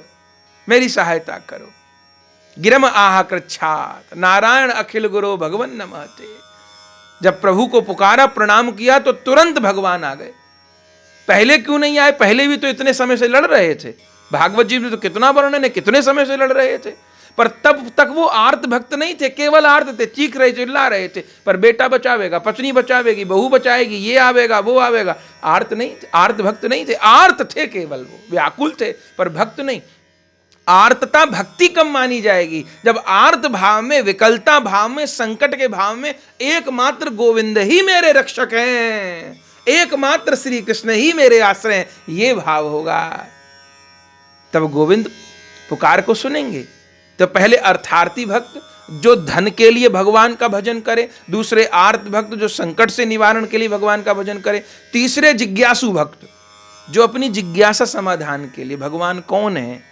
मेरी सहायता करो। गिरम आह कृच्छात नारायण अखिल गुरु भगवन नमते। जब प्रभु को पुकारा, प्रणाम किया, तो तुरंत भगवान आ गए। पहले क्यों नहीं आए? पहले भी तो इतने समय से लड़ रहे थे। भागवत जी में तो कितना वर्णन है, कितने समय से लड़ रहे थे। पर तब तक वो आर्त भक्त नहीं थे, केवल आर्त थे, चीख रहे, चिल्ला रहे थे। पर बेटा बचावेगा, पत्नी बचावेगी, बहू बचाएगी, ये आवेगा, वो आवेगा। आर्त नहीं थे, आर्त भक्त नहीं थे। आर्त थे केवल, वो व्याकुल थे पर भक्त नहीं। आर्तता भक्ति कम मानी जाएगी जब आर्त भाव में, विकलता भाव में, संकट के भाव में एकमात्र गोविंद ही मेरे रक्षक हैं, एकमात्र श्री कृष्ण ही मेरे आश्रय हैं, ये भाव होगा। तब गोविंद पुकार को सुनेंगे। तो पहले अर्थार्थी भक्त जो धन के लिए भगवान का भजन करे, दूसरे आर्त भक्त जो संकट से निवारण के लिए भगवान का भजन करे, तीसरे जिज्ञासु भक्त जो अपनी जिज्ञासा समाधान के लिए भगवान कौन है,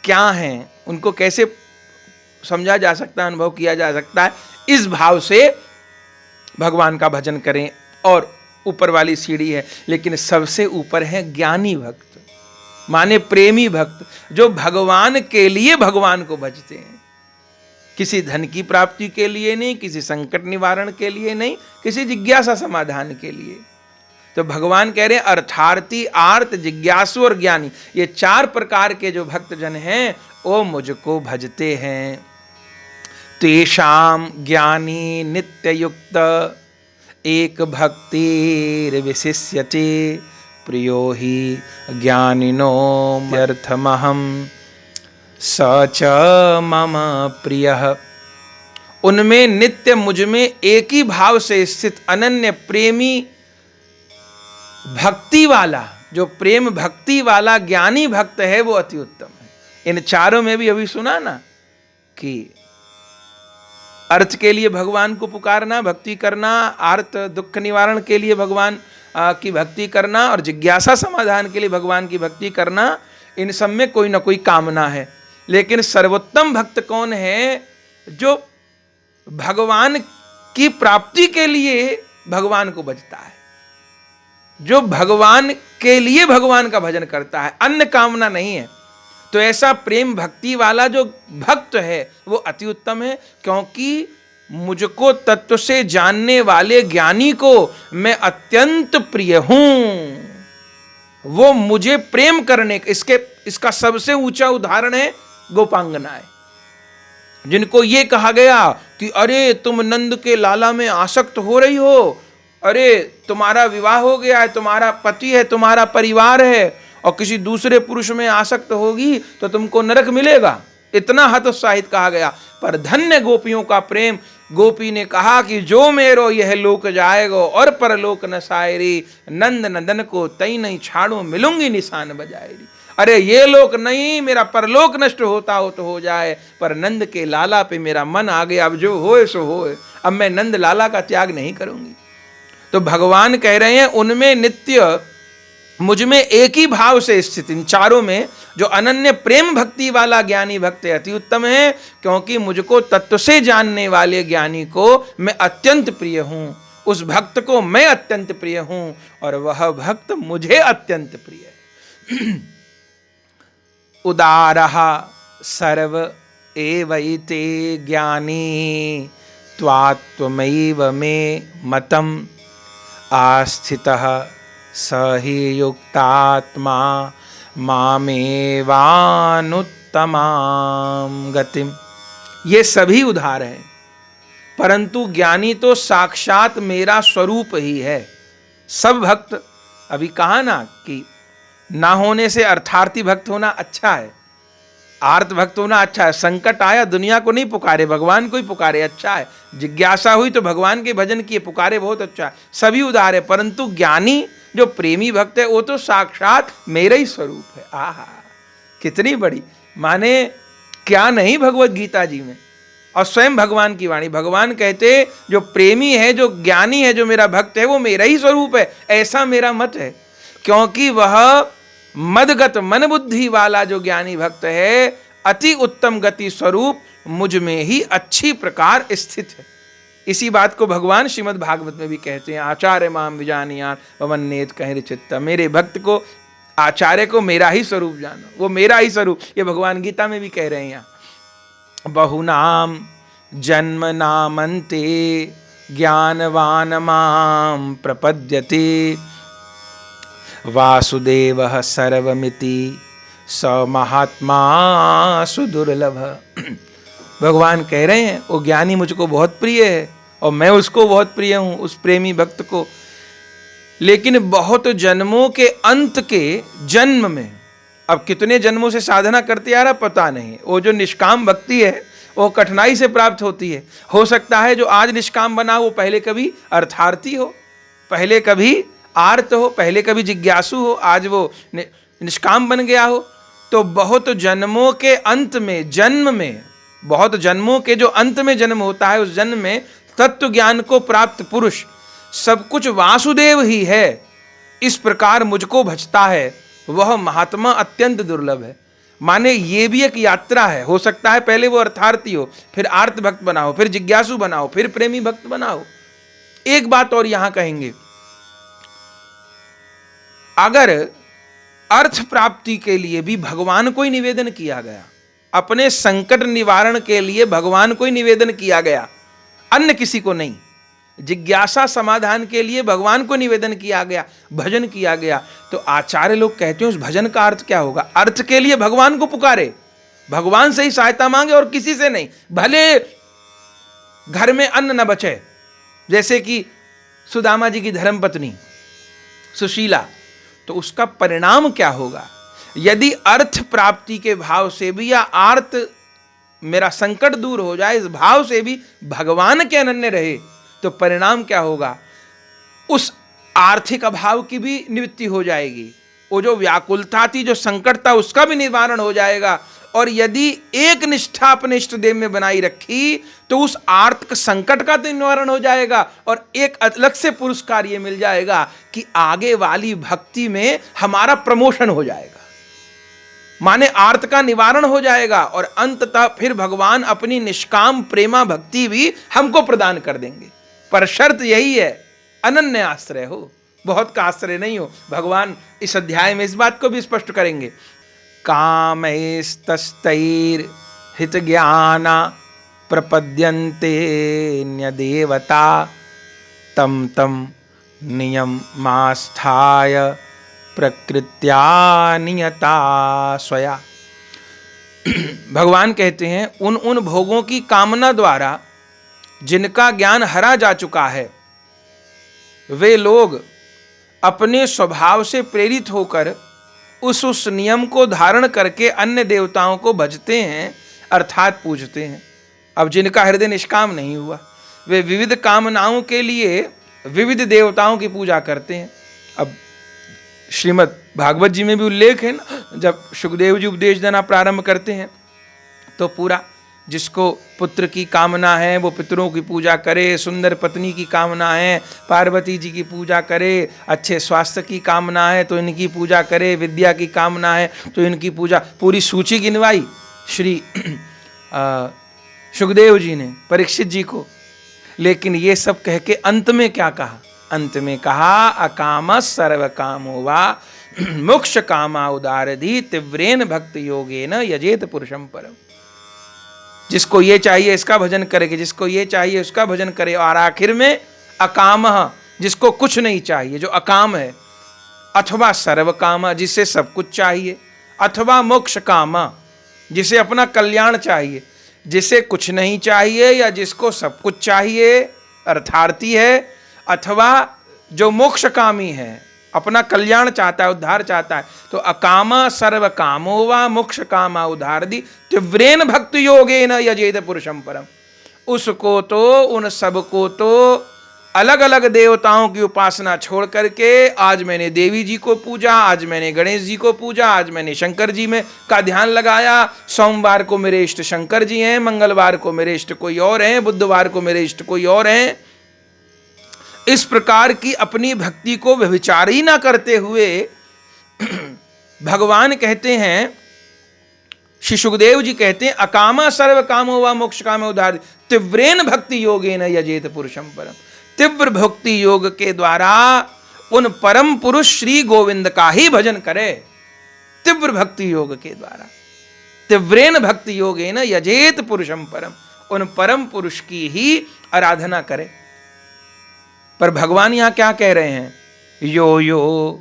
क्या है, उनको कैसे समझा जा सकता है, अनुभव किया जा सकता है, इस भाव से भगवान का भजन करें। और ऊपर वाली सीढ़ी है, लेकिन सबसे ऊपर है ज्ञानी भक्त, माने प्रेमी भक्त, जो भगवान के लिए भगवान को भजते हैं। किसी धन की प्राप्ति के लिए नहीं, किसी संकट निवारण के लिए नहीं, किसी जिज्ञासा समाधान के लिए। तो भगवान कह रहे हैं अर्थार्थी, आर्त, जिज्ञासु और ज्ञानी, ये 4 प्रकार के जो भक्तजन हैं वो मुझको भजते हैं। तेषाम ज्ञानी नित्य युक्त एक भक्तिर विशिष्यते प्रियो ही ज्ञानिनो अर्थमहम स च मम प्रियः। उनमें नित्य मुझ में एक ही भाव से स्थित अनन्य प्रेमी भक्ति वाला, जो प्रेम भक्ति वाला ज्ञानी भक्त है, वो अति उत्तम है। इन चारों में भी अभी सुना ना कि अर्थ के लिए भगवान को पुकारना, भक्ति करना, आर्त दुख निवारण के लिए भगवान की भक्ति करना और जिज्ञासा समाधान के लिए भगवान की भक्ति करना, इन सब में कोई ना कोई कामना है। लेकिन सर्वोत्तम भक्त कौन है? जो भगवान की प्राप्ति के लिए भगवान को भजता है, जो भगवान के लिए भगवान का भजन करता है, अन्य कामना नहीं है। तो ऐसा प्रेम भक्ति वाला जो भक्त है वो अति उत्तम है, क्योंकि मुझको तत्व से जानने वाले ज्ञानी को मैं अत्यंत प्रिय हूं। वो मुझे प्रेम करने इसका सबसे ऊंचा उदाहरण है गोपांगनाएं, जिनको ये कहा गया कि अरे तुम नंद के लाला में आसक्त हो रही हो, अरे तुम्हारा विवाह हो गया है, तुम्हारा पति है, तुम्हारा परिवार है, और किसी दूसरे पुरुष में आसक्त होगी तो तुमको नरक मिलेगा। इतना हतोत्साहित कहा गया। पर धन्य गोपियों का प्रेम। गोपी ने कहा कि जो मेरो यह लोक जाएगो और परलोक न सायरी, नंद नंदन को तई नहीं छाड़ो मिलूंगी निशान बजाएरी। अरे ये लोक नहीं, मेरा परलोक नष्ट होता हो तो हो जाए, पर नंद के लाला पे मेरा मन आ गया, अब जो होए सो होए, अब मैं नंद लाला का त्याग नहीं करूंगी। तो भगवान कह रहे हैं उनमें नित्य मुझ में एक ही भाव से स्थित, इन चारों में जो अनन्य प्रेम भक्ति वाला ज्ञानी भक्त अति उत्तम है, क्योंकि मुझको तत्व से जानने वाले ज्ञानी को मैं अत्यंत प्रिय हूं, उस भक्त को मैं अत्यंत प्रिय हूं और वह भक्त मुझे अत्यंत प्रिय है। उदारः सर्व एवैते ज्ञानी त्वात्मैव मे मतम् आस्थितः स हि युक्तात्मा मामेवानुत्तमां गतिम। ये सभी उदार हैं, परंतु ज्ञानी तो साक्षात मेरा स्वरूप ही है। सब भक्त, अभी कहा ना कि ना होने से अर्थार्थी भक्त होना अच्छा है, आर्त भक्त होना अच्छा है। संकट आया दुनिया को नहीं पुकारे, भगवान को ही पुकारे, अच्छा है। जिज्ञासा हुई तो भगवान के भजन किए, पुकारे, बहुत अच्छा है। सभी उदार है, परंतु ज्ञानी जो प्रेमी भक्त है वो तो साक्षात मेरा ही स्वरूप है। आहा, कितनी बड़ी, माने क्या नहीं भगवत गीता जी में, और स्वयं भगवान की वाणी। भगवान कहते जो प्रेमी है, जो ज्ञानी है, जो मेरा भक्त है, वो मेरा ही स्वरूप है, ऐसा मेरा मत है। क्योंकि वह मदगत मन बुद्धि वाला जो ज्ञानी भक्त है, अति उत्तम गति स्वरूप मुझ में ही अच्छी प्रकार स्थित है। इसी बात को भगवान श्रीमद् भागवत में भी कहते हैं, आचार्य माम विजानीयान वमन्येत कहरि चित्त। मेरे भक्त को, आचार्य को मेरा ही स्वरूप जानो, वो मेरा ही स्वरूप। ये भगवान गीता में भी कह रहे हैं यहाँ। बहुनाम जन्म नामन्ते ज्ञानवान माम प्रपद्यते वासुदेवः सर्वमिति स महात्मा सुदुर्लभ। भगवान कह रहे हैं वो ज्ञानी मुझको बहुत प्रिय है और मैं उसको बहुत प्रिय हूं, उस प्रेमी भक्त को। लेकिन बहुत जन्मों के अंत के जन्म में, अब कितने जन्मों से साधना करते आ रहा पता नहीं, वो जो निष्काम भक्ति है वो कठिनाई से प्राप्त होती है। हो सकता है जो आज निष्काम बना वो पहले कभी अर्थार्थी हो, पहले कभी आर्त हो, पहले कभी जिज्ञासु हो, आज वो निष्काम बन गया हो। तो बहुत जन्मों के अंत में, जन्म में, बहुत जन्मों के जो अंत में जन्म होता है, उस जन्म में तत्व ज्ञान को प्राप्त पुरुष सब कुछ वासुदेव ही है, इस प्रकार मुझको भजता है, वह महात्मा अत्यंत दुर्लभ है। माने ये भी एक यात्रा है। हो सकता है पहले वो अर्थार्थी हो, फिर आर्त भक्त बनाओ, फिर जिज्ञासु बनाओ, फिर प्रेमी भक्त बनाओ। एक बात और यहां कहेंगे, अगर अर्थ प्राप्ति के लिए भी भगवान को ही निवेदन किया गया, अपने संकट निवारण के लिए भगवान को ही निवेदन किया गया, अन्य किसी को नहीं, जिज्ञासा समाधान के लिए भगवान को निवेदन किया गया, भजन किया गया, तो आचार्य लोग कहते हैं उस भजन का अर्थ क्या होगा? अर्थ के लिए भगवान को पुकारे, भगवान से ही सहायता मांगे और किसी से नहीं। भले घर में अन्न न बचे, जैसे कि सुदामा जी की धर्मपत्नी सुशीला, तो उसका परिणाम क्या होगा? यदि अर्थ प्राप्ति के भाव से भी या आर्त मेरा संकट दूर हो जाए, इस भाव से भी भगवान के अनन्य रहे, तो परिणाम क्या होगा? उस आर्थिक अभाव की भी निवृत्ति हो जाएगी, वो जो व्याकुलता थी, जो संकट था, उसका भी निवारण हो जाएगा। और यदि एक निष्ठा अपने इष्ट देव में बनाई रखी तो उस आर्थिक संकट का तो निवारण हो जाएगा, और एक अलग से पुरस्कार ये मिल जाएगा कि आगे वाली भक्ति में हमारा प्रमोशन हो जाएगा। माने आर्त का निवारण हो जाएगा और अंततः फिर भगवान अपनी निष्काम प्रेमा भक्ति भी हमको प्रदान कर देंगे। पर शर्त यही है, अनन्य आश्रय हो, बहुत का आश्रय नहीं हो। भगवान इस अध्याय में इस बात को भी स्पष्ट करेंगे। कामैस्तस्तैर हित ज्ञाना प्रपद्यन्ते न्यदेवता तं तं नियमास्थाय प्रकृत्या नियता स्वया। भगवान कहते हैं उन उन भोगों की कामना द्वारा जिनका ज्ञान हरा जा चुका है, वे लोग अपने स्वभाव से प्रेरित होकर उस नियम को धारण करके अन्य देवताओं को भजते हैं अर्थात पूजते हैं। अब जिनका हृदय निष्काम नहीं हुआ, वे विविध कामनाओं के लिए विविध देवताओं की पूजा करते हैं। अब श्रीमद् भागवत जी में भी उल्लेख है ना, जब सुखदेव जी उपदेश देना प्रारंभ करते हैं तो पूरा जिसको पुत्र की कामना है वो पितरों की पूजा करे, सुंदर पत्नी की कामना है पार्वती जी की पूजा करे, अच्छे स्वास्थ्य की कामना है तो इनकी पूजा करे, विद्या की कामना है तो इनकी पूजा, पूरी सूची गिनवाई श्री सुखदेव जी ने परीक्षित जी को। लेकिन ये सब कह के अंत में क्या कहा? अंत में कहा अकाम सर्व कामो वा मोक्ष कामा उदारधि तीव्रेन भक्ति योगेन यजेत पुरुषम परम। जिसको ये चाहिए इसका भजन करेगा, जिसको ये चाहिए उसका भजन करे। और आखिर में अकाम, जिसको कुछ नहीं चाहिए, जो अकाम है, अथवा सर्व कामा, जिसे सब कुछ चाहिए, अथवा मोक्ष कामा, जिसे अपना कल्याण चाहिए। जिसे कुछ नहीं चाहिए या जिसको सब कुछ चाहिए अर्थार्थी है, अथवा जो मोक्ष कामी है, अपना कल्याण चाहता है, उद्धार चाहता है, तो अकामा सर्व कामो वा मोक्ष कामा उदारधि तीव्रेन भक्ति योगेन यजेत पुरुषम परम। उसको तो, उन सबको तो अलग अलग देवताओं की उपासना छोड़ करके आज मैंने देवी जी को पूजा, आज मैंने गणेश जी को पूजा, आज मैंने शंकर जी में का ध्यान लगाया, सोमवार को मेरे इष्ट शंकर जी हैं, मंगलवार को मेरे इष्ट कोई और हैं, बुधवार को मेरे इष्ट कोई और हैं। इस प्रकार की अपनी भक्ति को व्यभिचार ही ना करते हुए भगवान कहते हैं, श्री सुखदेव जी कहते हैं अकामा सर्व कामो वा मोक्ष कामो उदार तीव्रेन भक्ति योगेन यजेत पुरुषम परम। तीव्र भक्ति योग के द्वारा उन परम पुरुष श्री गोविंद का ही भजन करे। तीव्र भक्ति योग के द्वारा, तीव्रेन भक्ति योगेन यजेत पुरुषम परम, उन परम पुरुष की ही आराधना करे। पर भगवान यहां क्या कह रहे हैं? यो यो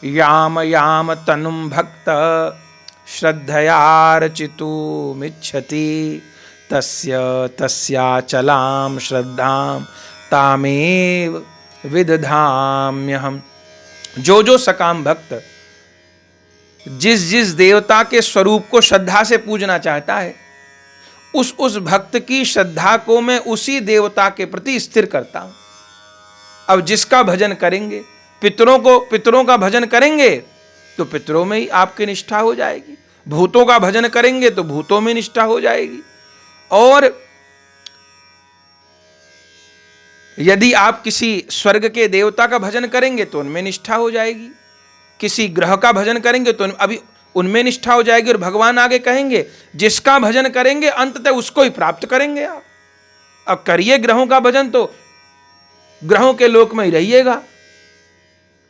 याम याम तनुम भक्त श्रद्धयार्चितुमिच्छति तस्य तस्याचलां श्रद्धां तामेव विदधाम्यहम्। जो जो सकाम भक्त जिस जिस देवता के स्वरूप को श्रद्धा से पूजना चाहता है, उस भक्त की श्रद्धा को मैं उसी देवता के प्रति स्थिर करता हूं। अब जिसका भजन करेंगे, पितरों का भजन करेंगे तो पितरों में ही आपकी निष्ठा हो जाएगी, भूतों का भजन करेंगे तो भूतों में निष्ठा हो जाएगी, और यदि आप किसी स्वर्ग के देवता का भजन करेंगे तो उनमें निष्ठा हो जाएगी, किसी ग्रह का भजन करेंगे तो अभी उनमें निष्ठा हो जाएगी। और भगवान आगे कहेंगे जिसका भजन करेंगे अंततः उसको ही प्राप्त करेंगे आप। अब करिए ग्रहों का भजन तो ग्रहों के लोक में ही रहिएगा,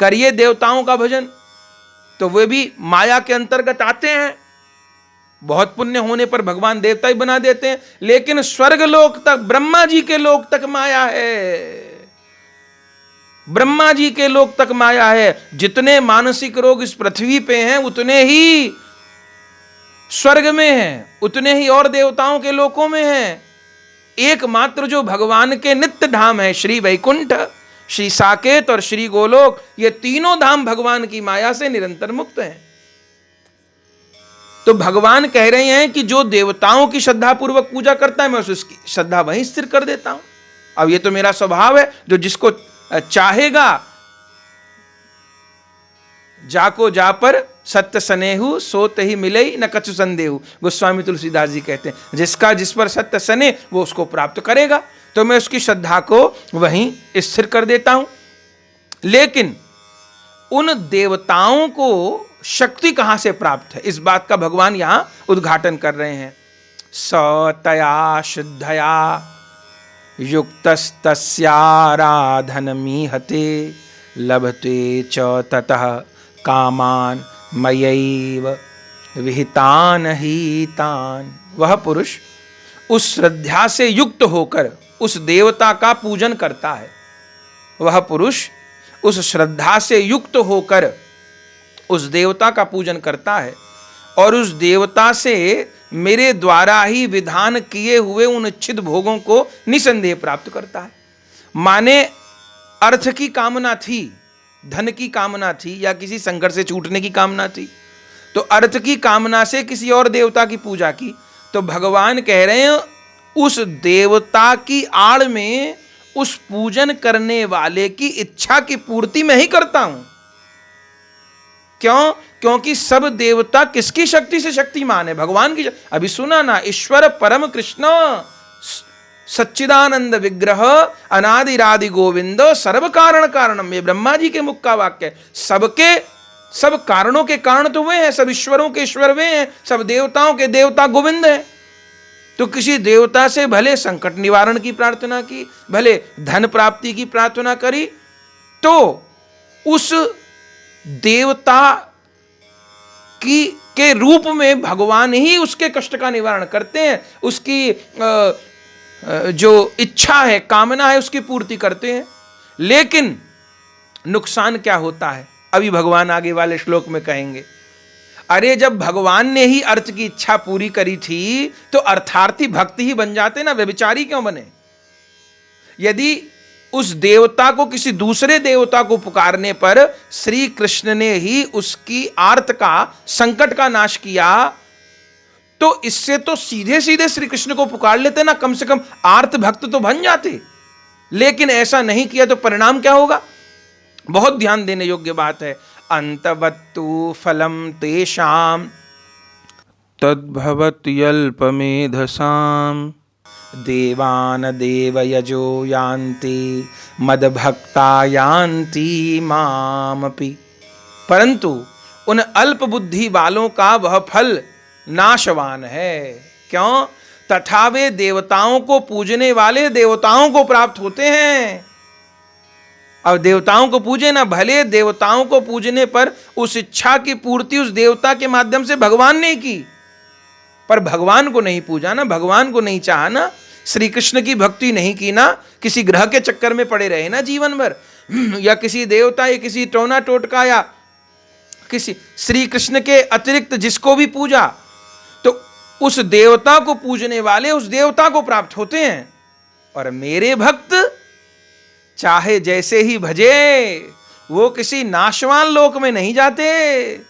करिए देवताओं का भजन तो वे भी माया के अंतर्गत आते हैं, बहुत पुण्य होने पर भगवान देवता ही बना देते हैं। लेकिन स्वर्ग लोक तक, ब्रह्मा जी के लोक तक माया है, ब्रह्मा जी के लोक तक माया है। जितने मानसिक रोग इस पृथ्वी पे हैं उतने ही स्वर्ग में हैं, उतने ही और देवताओं के लोकों में हैं। एकमात्र जो भगवान के नित्य धाम है, श्री वैकुंठ, श्री साकेत और श्री गोलोक, ये तीनों धाम भगवान की माया से निरंतर मुक्त हैं। तो भगवान कह रहे हैं कि जो देवताओं की श्रद्धा पूर्वक पूजा करता है मैं उसकी श्रद्धा वहीं स्थिर कर देता हूं। अब ये तो मेरा स्वभाव है, जो जिसको चाहेगा जाको जा पर सत्य स्नेहु सोत ही मिले न कछु संदेहु। गोस्वामी तुलसीदास जी कहते हैं जिसका जिस पर सत्य स्नेह वो उसको प्राप्त करेगा, तो मैं उसकी श्रद्धा को वहीं स्थिर कर देता हूं। लेकिन उन देवताओं को शक्ति कहां से प्राप्त है, इस बात का भगवान यहां उद्घाटन कर रहे हैं। सतया शुद्धया युक्तस्तस्याराधनमीहते लभते च ततः कामान मयैव विहितान ही तान। वह पुरुष उस श्रद्धा से युक्त होकर उस देवता का पूजन करता है, वह पुरुष उस श्रद्धा से युक्त होकर उस देवता का पूजन करता है और उस देवता से मेरे द्वारा ही विधान किए हुए उन इच्छित भोगों को निसंदेह प्राप्त करता है। माने अर्थ की कामना थी, धन की कामना थी या किसी संकट से छूटने की कामना थी, तो अर्थ की कामना से किसी और देवता की पूजा की, तो भगवान कह रहे हैं उस देवता की आड़ में उस पूजन करने वाले की इच्छा की पूर्ति मैं ही करता हूं। क्यों? क्योंकि सब देवता किसकी शक्ति से शक्तिमान है? भगवान की। अभी सुना ना, ईश्वर परम कृष्ण सच्चिदानंद विग्रह अनादिरादि गोविंद सर्व कारण कारणम, ये ब्रह्मा जी के मुख का वाक्य है। सब कारणों के कारण तो वे हैं, सब ईश्वरों के ईश्वर वे हैं, सब देवताओं के देवता गोविंद हैं। तो किसी देवता से भले संकट निवारण की प्रार्थना की, भले धन प्राप्ति की प्रार्थना करी, तो उस देवता के रूप में भगवान ही उसके कष्ट का निवारण करते हैं, उसकी जो इच्छा है, कामना है, उसकी पूर्ति करते हैं। लेकिन नुकसान क्या होता है, अभी भगवान आगे वाले श्लोक में कहेंगे। अरे जब भगवान ने ही अर्थ की इच्छा पूरी करी थी तो अर्थार्थी भक्त ही बन जाते ना, व्यभिचारी क्यों बने? यदि उस देवता को किसी दूसरे देवता को पुकारने पर श्री कृष्ण ने ही उसकी आर्त का, संकट का नाश किया, तो इससे तो सीधे सीधे श्री कृष्ण को पुकार लेते ना, कम से कम आर्त भक्त तो बन जाते। लेकिन ऐसा नहीं किया तो परिणाम क्या होगा? बहुत ध्यान देने योग्य बात है। अंतवत्तु फलम तेषाम तद्भवत्यल्पमेधसाम देवान देवयजो यान्ति मदभक्ता यान्ति मामपि। परंतु उन अल्प बुद्धि वालों का वह फल नाशवान है। क्यों? तथा वे देवताओं को पूजने वाले देवताओं को प्राप्त होते हैं। अब देवताओं को पूजे ना, भले देवताओं को पूजने पर उस इच्छा की पूर्ति उस देवता के माध्यम से भगवान ने की, पर भगवान को नहीं पूजा ना, भगवान को नहीं चाहा ना, श्री कृष्ण की भक्ति नहीं की ना, किसी ग्रह के चक्कर में पड़े रहे ना जीवन भर, या किसी देवता या किसी टोना टोटका या किसी श्री कृष्ण के अतिरिक्त जिसको भी पूजा, तो उस देवता को पूजने वाले उस देवता को प्राप्त होते हैं। और मेरे भक्त चाहे जैसे ही भजे, वो किसी नाशवान लोक में नहीं जाते,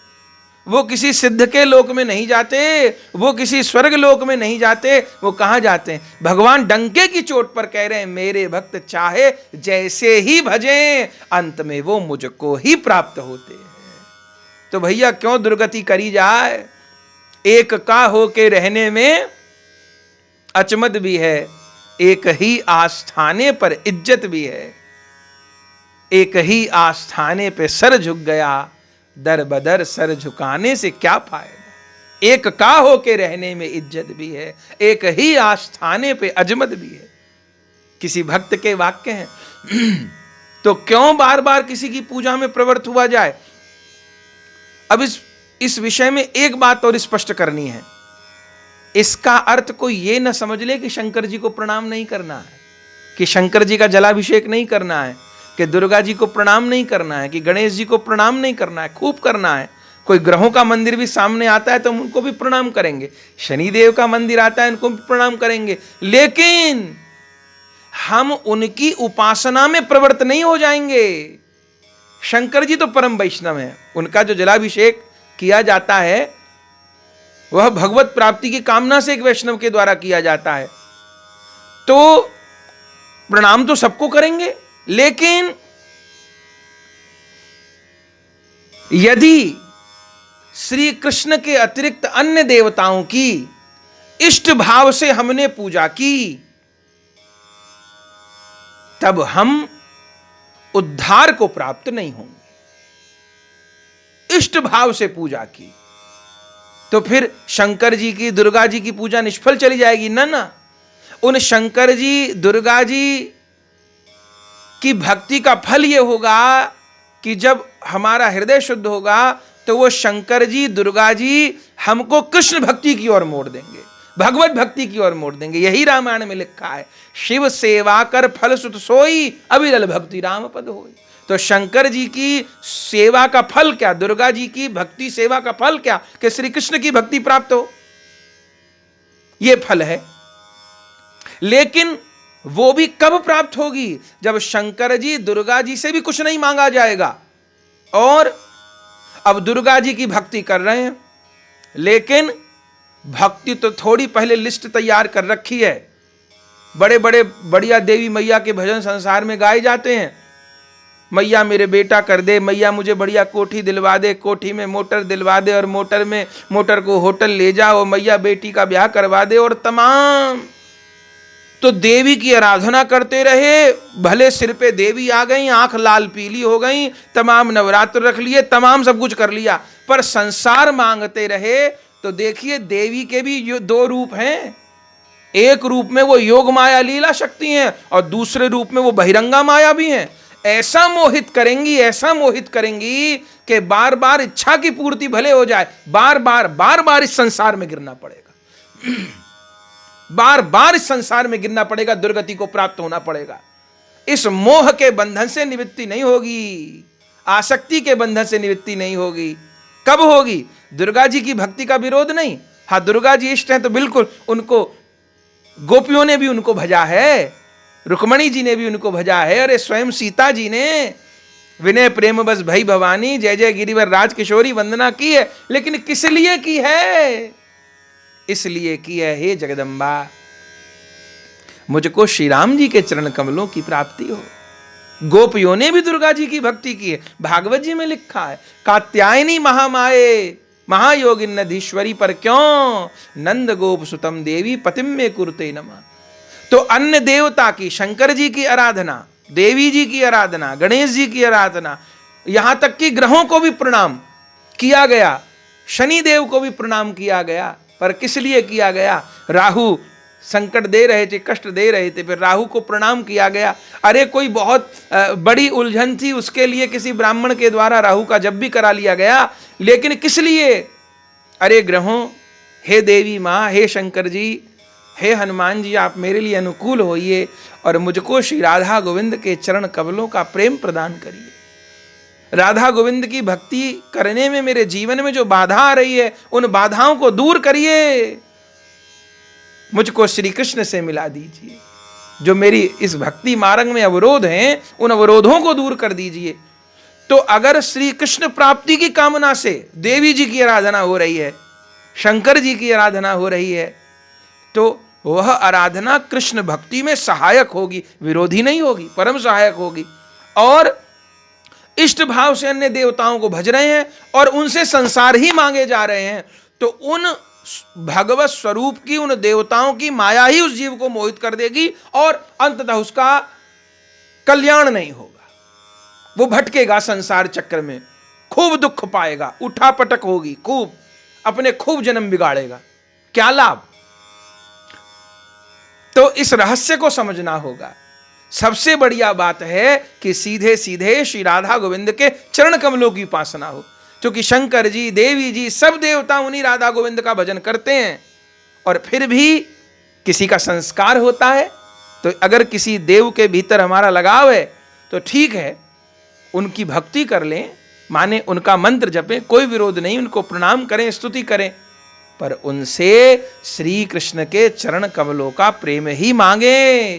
वो किसी सिद्ध के लोक में नहीं जाते, वो किसी स्वर्ग लोक में नहीं जाते। वो कहां जाते हैं? भगवान डंके की चोट पर कह रहे हैं मेरे भक्त चाहे जैसे ही भजे, अंत में वो मुझको ही प्राप्त होते हैं। तो भैया क्यों दुर्गति करी जाए? एक का होके रहने में अचमत भी है, एक ही आस्थाने पर इज्जत भी है। एक ही आस्थाने पे सर झुक गया, दर बदर सर झुकाने से क्या फायदा। एक का होके रहने में इज्जत भी है, एक ही आस्थाने पे अजमत भी है। किसी भक्त के वाक्य हैं। तो क्यों बार बार किसी की पूजा में प्रवृत्त हुआ जाए? अब इस विषय में एक बात और स्पष्ट करनी है। इसका अर्थ कोई ये न समझ ले कि शंकर जी को प्रणाम नहीं करना है, कि शंकर जी का जलाभिषेक नहीं करना है, कि दुर्गा जी को प्रणाम नहीं करना है, कि गणेश जी को प्रणाम नहीं करना है। खूब करना है। कोई ग्रहों का मंदिर भी सामने आता है तो हम उनको भी प्रणाम करेंगे, शनिदेव का मंदिर आता है उनको भी प्रणाम करेंगे, लेकिन हम उनकी उपासना में प्रवृत्त नहीं हो जाएंगे। शंकर जी तो परम वैष्णव हैं, उनका जो जलाभिषेक किया जाता है वह भगवत प्राप्ति की कामना से एक वैष्णव के द्वारा किया जाता है, तो प्रणाम तो सबको करेंगे। लेकिन यदि श्री कृष्ण के अतिरिक्त अन्य देवताओं की इष्ट भाव से हमने पूजा की, तब हम उद्धार को प्राप्त नहीं होंगे। इष्ट भाव से पूजा की तो फिर शंकर जी की, दुर्गा जी की पूजा निष्फल चली जाएगी ना। उन शंकर जी, दुर्गा जी की भक्ति का फल यह होगा कि जब हमारा हृदय शुद्ध होगा तो वो शंकर जी, दुर्गा जी हमको कृष्ण भक्ति की ओर मोड़ देंगे। भगवत भक्ति की ओर मोड़ देंगे। यही रामायण में लिखा है, शिव सेवा कर फल सुत सोई, अविरल भक्ति राम पद होई। तो शंकर जी की सेवा का फल क्या, दुर्गा जी की भक्ति सेवा का फल क्या, कि श्री कृष्ण की भक्ति प्राप्त हो, यह फल है। लेकिन वो भी कब प्राप्त होगी, जब शंकर जी दुर्गा जी से भी कुछ नहीं मांगा जाएगा। और अब दुर्गा जी की भक्ति कर रहे हैं, लेकिन भक्ति तो थोड़ी पहले लिस्ट तैयार कर रखी है। बड़े बड़े बढ़िया देवी मैया के भजन संसार में गाए जाते हैं। मैया मेरे बेटा कर दे, मैया मुझे बढ़िया कोठी दिलवा दे, कोठी में मोटर दिलवा दे, और मोटर को होटल ले जाओ, मैया बेटी का ब्याह करवा दे, और तमाम तो देवी की आराधना करते रहे। भले सिर पे देवी आ गई, आंख लाल पीली हो गई, तमाम नवरात्र रख लिए, तमाम सब कुछ कर लिया, पर संसार मांगते रहे। तो देखिए देवी के भी दो रूप हैं, एक रूप में वो योग माया लीला शक्ति हैं, और दूसरे रूप में वो बहिरंगा माया भी हैं। ऐसा मोहित करेंगी कि बार बार इच्छा की पूर्ति भले हो जाए, बार बार इस संसार में गिरना पड़ेगा, बार बार इस संसार में गिरना पड़ेगा, दुर्गति को प्राप्त होना पड़ेगा। इस मोह के बंधन से निवृत्ति नहीं होगी, आसक्ति के बंधन से निवृत्ति नहीं होगी। कब होगी? दुर्गा जी की भक्ति का विरोध नहीं। हाँ, दुर्गा जी इष्ट हैं तो बिल्कुल, उनको गोपियों ने भी उनको भजा है, रुक्मणी जी ने भी उनको भजा है, अरे स्वयं सीता जी ने विनय प्रेम बस भई भवानी जय जय गिरिवर राज किशोरी वंदना की है। लेकिन किस लिए की है? इसलिए की है, हे जगदम्बा मुझको श्री राम जी के चरण कमलों की प्राप्ति हो। गोपियों ने भी दुर्गा जी की भक्ति की है। भागवत जी में लिखा है, कात्यायनी महामाये महायोगिन्नधीश्वरी पर क्यों नंद गोप सुतम देवी पतिम में कुरुते नमः। तो अन्य देवता की, शंकर जी की आराधना, देवी जी की आराधना, गणेश जी की आराधना, यहां तक कि ग्रहों को भी प्रणाम किया गया, शनि देव को भी प्रणाम किया गया। पर किस लिए किया गया? राहु संकट दे रहे थे, कष्ट दे रहे थे, फिर राहु को प्रणाम किया गया। अरे कोई बहुत बड़ी उलझन थी, उसके लिए किसी ब्राह्मण के द्वारा राहु का जप भी करा लिया गया। लेकिन किस लिए? अरे ग्रहों, हे देवी मां, हे शंकर जी, हे हनुमान जी, आप मेरे लिए अनुकूल होइए और मुझको श्री राधा गोविंद के चरण कमलों का प्रेम प्रदान करिए। राधा गोविंद की भक्ति करने में मेरे जीवन में जो बाधा आ रही है, उन बाधाओं को दूर करिए, मुझको श्री कृष्ण से मिला दीजिए। जो मेरी इस भक्ति मार्ग में अवरोध हैं, उन अवरोधों को दूर कर दीजिए। तो अगर श्री कृष्ण प्राप्ति की कामना से देवी जी की आराधना हो रही है, शंकर जी की आराधना हो रही है, तो वह आराधना कृष्ण भक्ति में सहायक होगी, विरोधी नहीं होगी, परम सहायक होगी। और इष्ट भाव से अन्य देवताओं को भज रहे हैं और उनसे संसार ही मांगे जा रहे हैं, तो उन भगवत स्वरूप की, उन देवताओं की माया ही उस जीव को मोहित कर देगी और अंततः उसका कल्याण नहीं होगा। वो भटकेगा संसार चक्र में, खूब दुख पाएगा, उठापटक होगी खूब, अपने खूब जन्म बिगाड़ेगा, क्या लाभ? तो इस रहस्य को समझना होगा। सबसे बढ़िया बात है कि सीधे सीधे श्री राधा गोविंद के चरण कमलों की उपासना हो, क्योंकि शंकर जी, देवी जी, सब देवता उन्हीं राधा गोविंद का भजन करते हैं। और फिर भी किसी का संस्कार होता है, तो अगर किसी देव के भीतर हमारा लगाव है तो ठीक है, उनकी भक्ति कर लें, माने उनका मंत्र जपें, कोई विरोध नहीं, उनको प्रणाम करें, स्तुति करें, पर उनसे श्री कृष्ण के चरण कमलों का प्रेम ही मांगे।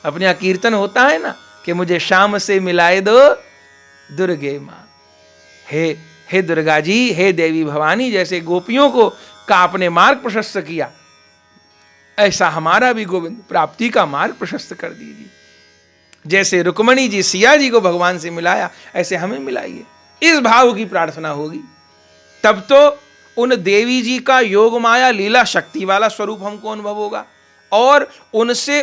अपने यहाँ कीर्तन होता है ना कि मुझे शाम से मिलाए दो दुर्गे मां। हे दुर्गा जी, हे देवी भवानी, जैसे गोपियों को का आपने मार्ग प्रशस्त किया, ऐसा हमारा भी गोविंद प्राप्ति का मार्ग प्रशस्त कर दीजिए। जैसे रुक्मणी जी सिया जी को भगवान से मिलाया, ऐसे हमें मिलाइए। इस भाव की प्रार्थना होगी, तब तो उन देवी जी का योग माया लीला शक्ति वाला स्वरूप हमको अनुभव होगा। और उनसे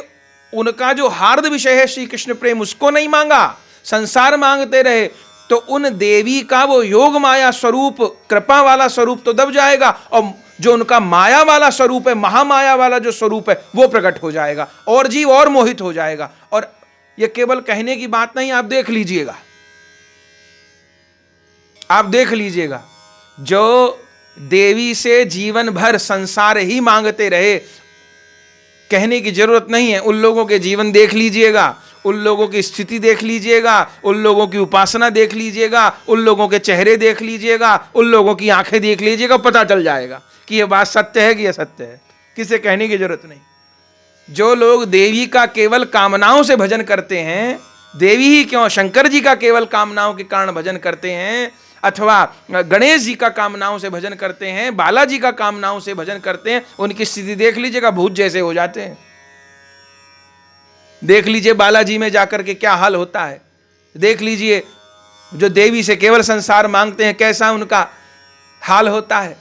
उनका जो हार्द विषय है श्री कृष्ण प्रेम, उसको नहीं मांगा, संसार मांगते रहे, तो उन देवी का वो योग माया स्वरूप, कृपा वाला स्वरूप तो दब जाएगा, और जो उनका माया वाला स्वरूप है, महामाया वाला जो स्वरूप है, वो प्रकट हो जाएगा और जीव और मोहित हो जाएगा। और ये केवल कहने की बात नहीं, आप देख लीजिएगा, आप देख लीजिएगा। जो देवी से जीवन भर संसार ही मांगते रहे, कहने की जरूरत नहीं है। उन लोगों के जीवन देख लीजिएगा, उन लोगों की स्थिति देख लीजिएगा, उन लोगों की उपासना देख लीजिएगा, उन लोगों के चेहरे देख लीजिएगा, उन लोगों की आंखें देख लीजिएगा, पता चल जाएगा कि यह बात सत्य है कि असत्य है। किसे कहने की जरूरत नहीं। जो लोग देवी का केवल कामनाओं से भजन करते हैं, देवी ही क्यों, शंकर जी का केवल कामनाओं के कारण भजन करते हैं, अथवा गणेश जी का कामनाओं से भजन करते हैं, बालाजी का कामनाओं से भजन करते हैं, उनकी स्थिति देख लीजिएगा, भूत जैसे हो जाते हैं। देख लीजिए बालाजी में जाकर के क्या हाल होता है। देख लीजिए जो देवी से केवल संसार मांगते हैं, कैसा उनका हाल होता है।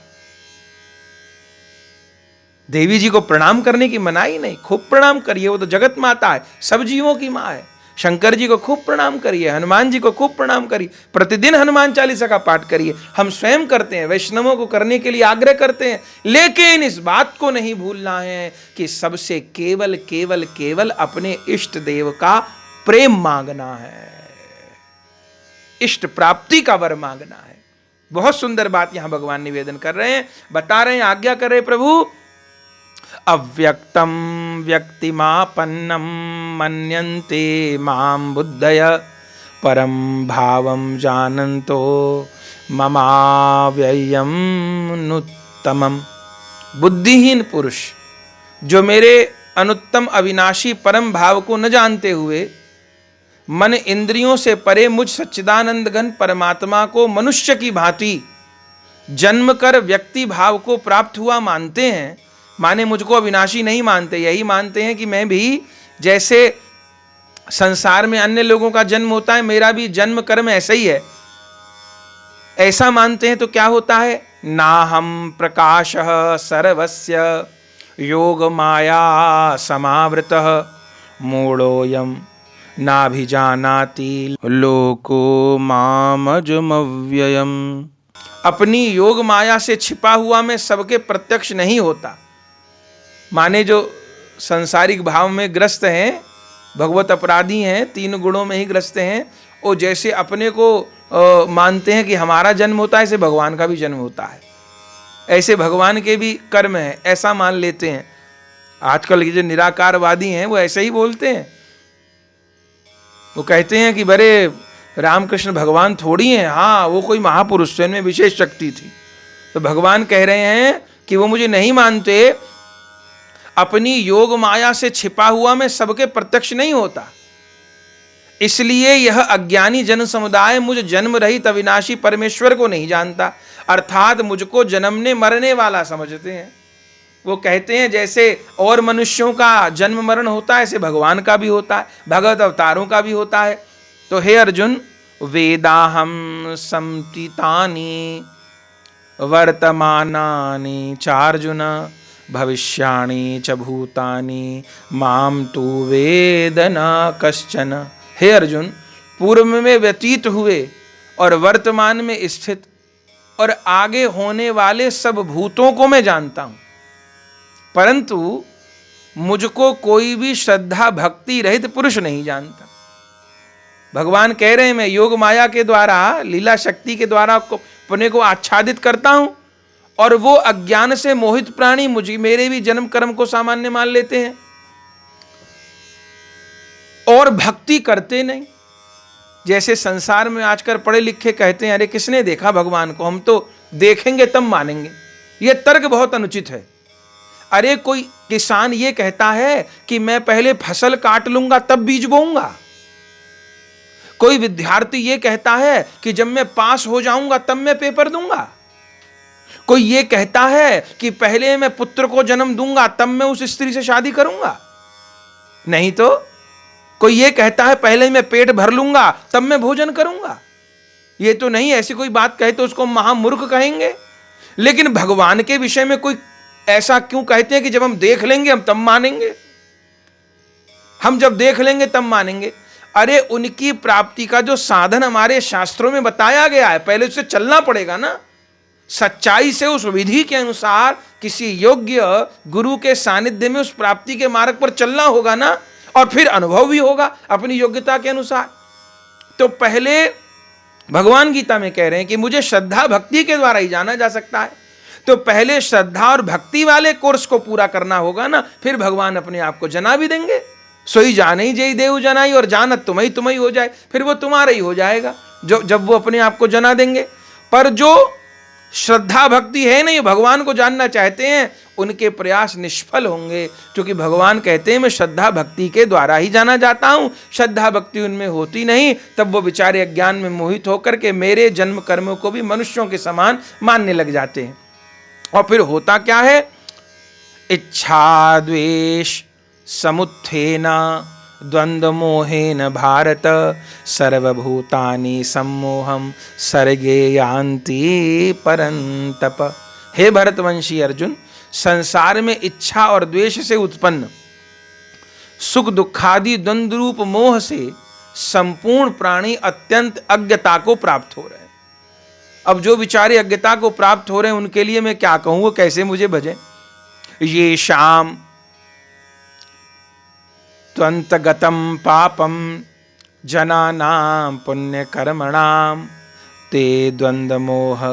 देवी जी को प्रणाम करने की मनाही नहीं, खूब प्रणाम करिए, वो तो जगत माता है, सब जीवों की मां है। शंकर जी को खूब प्रणाम करिए, हनुमान जी को खूब प्रणाम करिए, प्रतिदिन हनुमान चालीसा का पाठ करिए। हम स्वयं करते हैं, वैष्णवों को करने के लिए आग्रह करते हैं, लेकिन इस बात को नहीं भूलना है कि सबसे केवल केवल केवल अपने इष्ट देव का प्रेम मांगना है, इष्ट प्राप्ति का वर मांगना है। बहुत सुंदर बात यहां भगवान निवेदन कर रहे हैं, बता रहे हैं, आज्ञा कर रहे प्रभु। अव्यक्तम व्यक्तिमापन्नम मन्यन्ते मां बुद्धय परम भावम जानन्तो ममाव्ययम नुत्तमम। बुद्धिहीन पुरुष जो मेरे अनुत्तम अविनाशी परम भाव को न जानते हुए मन इंद्रियों से परे मुझ सच्चिदानंद घन परमात्मा को मनुष्य की भांति जन्म कर व्यक्ति भाव को प्राप्त हुआ मानते हैं, माने मुझको अविनाशी नहीं मानते, यही मानते हैं कि मैं भी जैसे संसार में अन्य लोगों का जन्म होता है, मेरा भी जन्म कर्म ऐसा ही है, ऐसा मानते हैं। तो क्या होता है, नाहम प्रकाशः सर्वस्य योग माया समावृतः मूढ़ोऽयं नाभिजानाति लोको मामजमव्ययम्। अपनी योग माया से छिपा हुआ मैं सबके प्रत्यक्ष नहीं होता। माने जो संसारिक भाव में ग्रस्त हैं, भगवत अपराधी हैं, तीन गुणों में ही ग्रस्त हैं, वो जैसे अपने को मानते हैं कि हमारा जन्म होता है, ऐसे भगवान का भी जन्म होता है, ऐसे भगवान के भी कर्म है, ऐसा मान लेते हैं। आजकल के जो निराकारवादी हैं वो ऐसे ही बोलते हैं। वो कहते हैं कि बड़े रामकृष्ण भगवान थोड़ी हैं, हाँ वो कोई महापुरुष थे, उनमें विशेष शक्ति थी। तो भगवान कह रहे हैं कि वो मुझे नहीं मानते, अपनी योग माया से छिपा हुआ मैं सबके प्रत्यक्ष नहीं होता, इसलिए यह अज्ञानी जन समुदाय मुझ जन्म रहित अविनाशी परमेश्वर को नहीं जानता, अर्थात मुझको जन्मने मरने वाला समझते हैं। वो कहते हैं जैसे और मनुष्यों का जन्म मरण होता है, ऐसे भगवान का भी होता है, भगवत अवतारों का भी होता है। तो हे अर्जुन, वेदाहम संतितानि वर्तमानानि चार्जुन भविष्याणि च भूतानि माम तु वेद न कश्चन। हे अर्जुन, पूर्व में व्यतीत हुए और वर्तमान में स्थित और आगे होने वाले सब भूतों को मैं जानता हूं, परंतु मुझको कोई भी श्रद्धा भक्ति रहित पुरुष नहीं जानता। भगवान कह रहे हैं मैं योग माया के द्वारा, लीला शक्ति के द्वारा अपने को आच्छादित करता हूं, और वो अज्ञान से मोहित प्राणी मुझे मेरे भी जन्म कर्म को सामान्य मान लेते हैं और भक्ति करते नहीं। जैसे संसार में आजकल पढ़े लिखे कहते हैं, अरे किसने देखा भगवान को, हम तो देखेंगे तब मानेंगे। यह तर्क बहुत अनुचित है। अरे कोई किसान ये कहता है कि मैं पहले फसल काट लूंगा तब बीज बोऊंगा। कोई विद्यार्थी ये कहता है कि जब मैं पास हो जाऊंगा तब मैं पेपर दूंगा। कोई ये कहता है कि पहले मैं पुत्र को जन्म दूंगा तब मैं उस स्त्री से शादी करूंगा। नहीं तो कोई ये कहता है पहले मैं पेट भर लूंगा तब मैं भोजन करूंगा। ये तो नहीं, ऐसी कोई बात कहे तो उसको महामूर्ख कहेंगे। लेकिन भगवान के विषय में कोई ऐसा क्यों कहते हैं कि जब हम देख लेंगे हम तब मानेंगे, हम जब देख लेंगे तब मानेंगे। अरे उनकी प्राप्ति का जो साधन हमारे शास्त्रों में बताया गया है, पहले उससे चलना पड़ेगा ना, सच्चाई से उस विधि के अनुसार किसी योग्य गुरु के सानिध्य में उस प्राप्ति के मार्ग पर चलना होगा ना, और फिर अनुभव भी होगा अपनी योग्यता के अनुसार। तो पहले भगवान गीता में कह रहे हैं कि मुझे श्रद्धा भक्ति के द्वारा ही जाना जा सकता है। तो पहले श्रद्धा और भक्ति वाले कोर्स को पूरा करना होगा ना, फिर भगवान अपने आप को जना भी देंगे। सोई जाने ही जय देव जनाई, और जानत तुम्हें हो जाए, फिर वो तुम्हारा ही हो जाएगा जब वो अपने आप को जना देंगे। पर जो श्रद्धा भक्ति है नहीं, भगवान को जानना चाहते हैं, उनके प्रयास निष्फल होंगे, क्योंकि भगवान कहते हैं मैं श्रद्धा भक्ति के द्वारा ही जाना जाता हूं। श्रद्धा भक्ति उनमें होती नहीं, तब वो बेचारे अज्ञान में मोहित होकर के मेरे जन्म कर्मों को भी मनुष्यों के समान मानने लग जाते हैं। और फिर होता क्या है, इच्छा द्वेष समुत्थेन द्वंद्व मोहेन भारत सर्वभूतानि सम्मोहम सर्गे यान्ति परंतप। हे भरतवंशी अर्जुन, संसार में इच्छा और द्वेष से उत्पन्न सुख दुखादि द्वंद्व रूप मोह से संपूर्ण प्राणी अत्यंत अज्ञता को प्राप्त हो रहे हैं। अब जो बेचारे अज्ञता को प्राप्त हो रहे हैं, उनके लिए मैं क्या कहूं, वो कैसे मुझे भजें। ये शाम त्वंतगतम पापम जनानां पुण्य कर्मणाम ते द्वंद्व मोह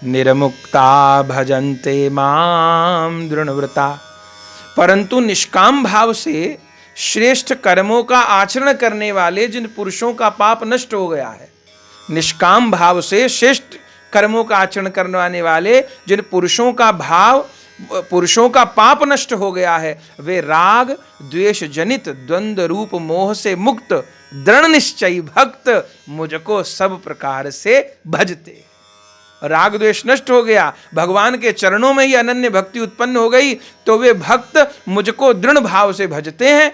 निर्मुक्ता भजन्ते माम दृढ़व्रता। परंतु निष्काम भाव से श्रेष्ठ कर्मों का आचरण करने वाले जिन पुरुषों का पाप नष्ट हो गया है, निष्काम भाव से श्रेष्ठ कर्मों का आचरण करने वाले जिन पुरुषों का पाप नष्ट हो गया है, वे राग द्वेष जनित द्वंद्व रूप मोह से मुक्त दृढ़ निश्चयी भक्त मुझको सब प्रकार से भजते। राग द्वेष नष्ट हो गया, भगवान के चरणों में ही अनन्य भक्ति उत्पन्न हो गई, तो वे भक्त मुझको दृढ़ भाव से भजते हैं।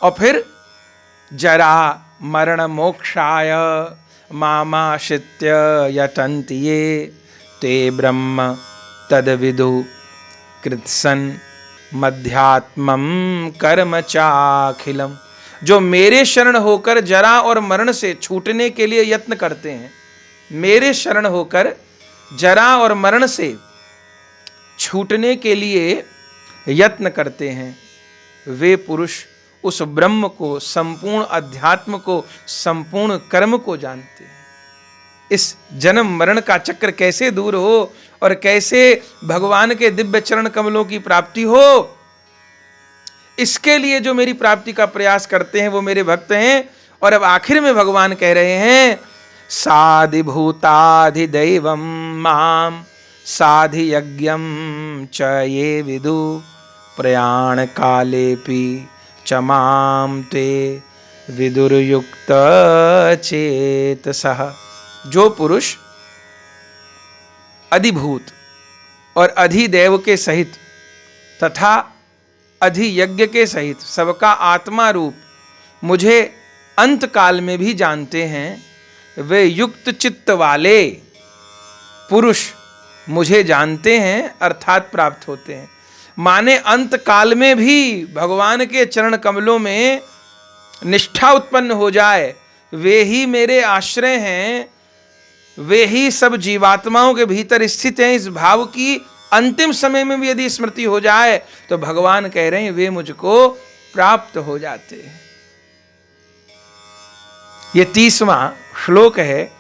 और फिर जरा मरण मोक्षाय मामाश्रित्य यतन्ति ये ते ब्रह्म तद्विदु कृत्सन मध्यात्मम कर्म चाखिलम। जो मेरे शरण होकर जरा और मरण से छूटने के लिए यत्न करते हैं, मेरे शरण होकर जरा और मरण से छूटने के लिए यत्न करते हैं, वे पुरुष उस ब्रह्म को, संपूर्ण अध्यात्म को, संपूर्ण कर्म को जानते हैं। इस जन्म मरण का चक्र कैसे दूर हो और कैसे भगवान के दिव्य चरण कमलों की प्राप्ति हो, इसके लिए जो मेरी प्राप्ति का प्रयास करते हैं वो मेरे भक्त हैं। और अब आखिर में भगवान कह रहे हैं, साधिभूताधिदैवं मां साधि यज्ञं च ये विदु प्रयाण कालेपि च मां ते विदुर्युक्त चेतसः। जो पुरुष अधिभूत और अधिदेव के सहित तथा अधियज्ञ के सहित सबका आत्मा रूप मुझे अंत काल में भी जानते हैं, वे युक्त चित्त वाले पुरुष मुझे जानते हैं अर्थात प्राप्त होते हैं। माने अंत काल में भी भगवान के चरण कमलों में निष्ठा उत्पन्न हो जाए, वे ही मेरे आश्रय हैं, वे ही सब जीवात्माओं के भीतर स्थित हैं। इस भाव की अंतिम समय में भी यदि स्मृति हो जाए तो भगवान कह रहे हैं वे मुझको प्राप्त हो जाते हैं। ये 30वां श्लोक है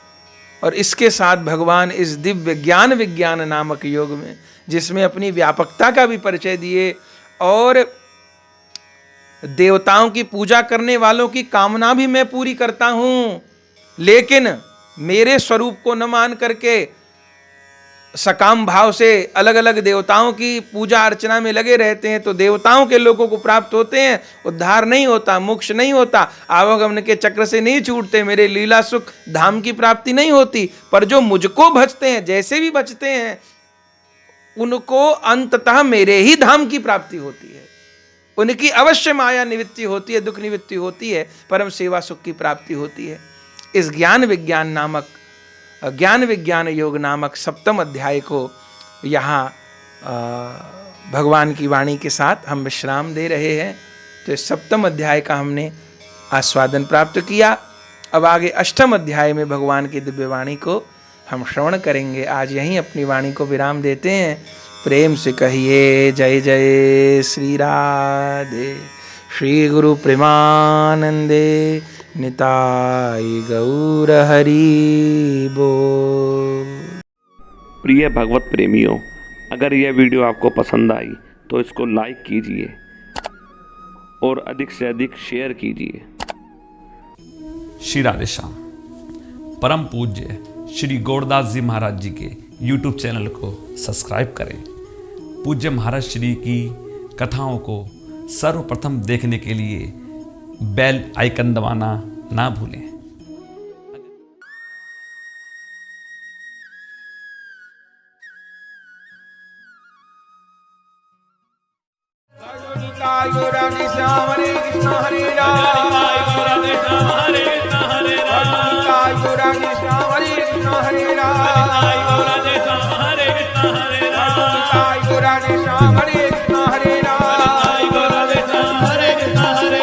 और इसके साथ भगवान इस दिव्य ज्ञान विज्ञान नामक योग में, जिसमें अपनी व्यापकता का भी परिचय दिए और देवताओं की पूजा करने वालों की कामना भी मैं पूरी करता हूं, लेकिन मेरे स्वरूप को न मान करके सकाम भाव से अलग अलग देवताओं की पूजा अर्चना में लगे रहते हैं, तो देवताओं के लोगों को प्राप्त होते हैं, उद्धार नहीं होता, मोक्ष नहीं होता, आवागमन के चक्र से नहीं छूटते, मेरे लीला सुख धाम की प्राप्ति नहीं होती। पर जो मुझको भजते हैं, जैसे भी भजते हैं, उनको अंततः मेरे ही धाम की प्राप्ति होती है। उनकी अवश्य माया निवृत्ति होती है, दुख निवृत्ति होती है, परम सेवा सुख की प्राप्ति होती है। इस ज्ञान विज्ञान योग नामक 7वें अध्याय को यहाँ भगवान की वाणी के साथ हम विश्राम दे रहे हैं। तो इस 7वें अध्याय का हमने आस्वादन प्राप्त किया। अब आगे 8वें अध्याय में भगवान की दिव्य वाणी को हम श्रवण करेंगे। आज यहीं अपनी वाणी को विराम देते हैं। प्रेम से कहिए जय जय श्री राधे। श्री गुरु प्रेमानंदे निताई गौर हरि बोल। प्रिय भगवत प्रेमियों, अगर यह वीडियो आपको पसंद आई तो इसको लाइक कीजिए और अधिक से अधिक शेयर कीजिए। श्री राधे श्याम। परम पूज्य श्री गौरदास जी महाराज जी के YouTube चैनल को सब्सक्राइब करें। पूज्य महाराज श्री की कथाओं को सर्वप्रथम देखने के लिए बेल आइकन दबाना ना भूलें। गौरांग श्याम हरे कृष्ण हरे राम, गौरांग श्याम हरे कृष्ण हरे राम, गौरांग श्याम हरे कृष्ण हरे राम, गौरांग श्याम हरे कृष्ण हरे राम, गौरांग श्याम हरे कृष्ण हरे राम, गौरांग श्याम हरे कृष्ण हरे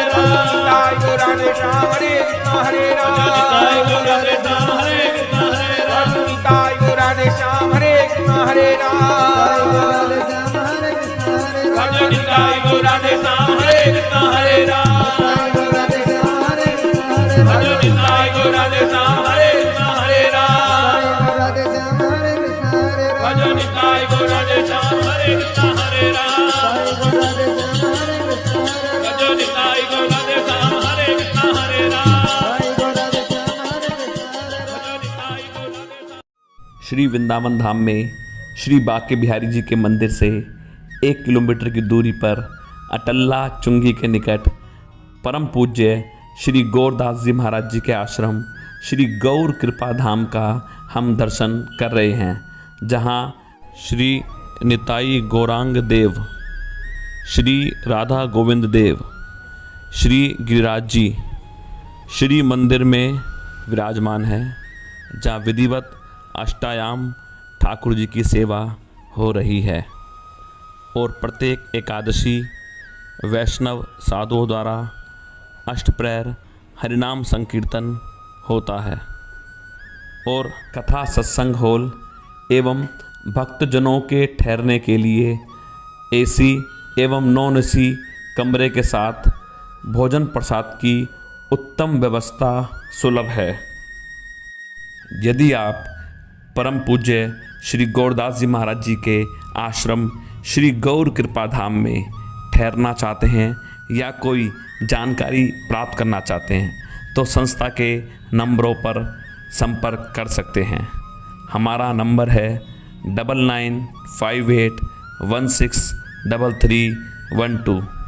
राम, गौरांग श्याम हरे कृष्ण हरे राम, गौरांग श्याम हरे कृष्ण हरे राम, गौरांग श्याम हरे कृष्ण हरे राम, निताय गौरांग श्याम हरे कृष्ण हरे राम, भजो निताय गौरांग श्याम हरे कृष्ण हरे राम, भजो निताय गौरांग श्याम हरे कृष्ण हरे राम, भजो निताय गौरांग श्याम हरे कृष्ण हरे राम, भजो निताय गौरांग। श्री वृंदावन धाम में श्री बांके बिहारी जी के मंदिर से 1 किलोमीटर की दूरी पर अटल्ला चुंगी के निकट परम पूज्य श्री गौरदास जी महाराज जी के आश्रम श्री गौर कृपा धाम का हम दर्शन कर रहे हैं, जहां श्री निताई गौरांग देव, श्री राधा गोविंद देव, श्री गिरिराज जी श्री मंदिर में विराजमान है, जहां विधिवत अष्टायाम ठाकुर जी की सेवा हो रही है और प्रत्येक एकादशी वैष्णव साधुओं द्वारा अष्टप्रहर हरिनाम संकीर्तन होता है और कथा सत्संग हॉल एवं भक्तजनों के ठहरने के लिए एसी एवं नॉन एसी कमरे के साथ भोजन प्रसाद की उत्तम व्यवस्था सुलभ है। यदि आप परम पूज्य श्री गौरदास जी महाराज जी के आश्रम श्री गौर कृपा धाम में ठहरना चाहते हैं या कोई जानकारी प्राप्त करना चाहते हैं तो संस्था के नंबरों पर संपर्क कर सकते हैं। हमारा नंबर है 9958163312।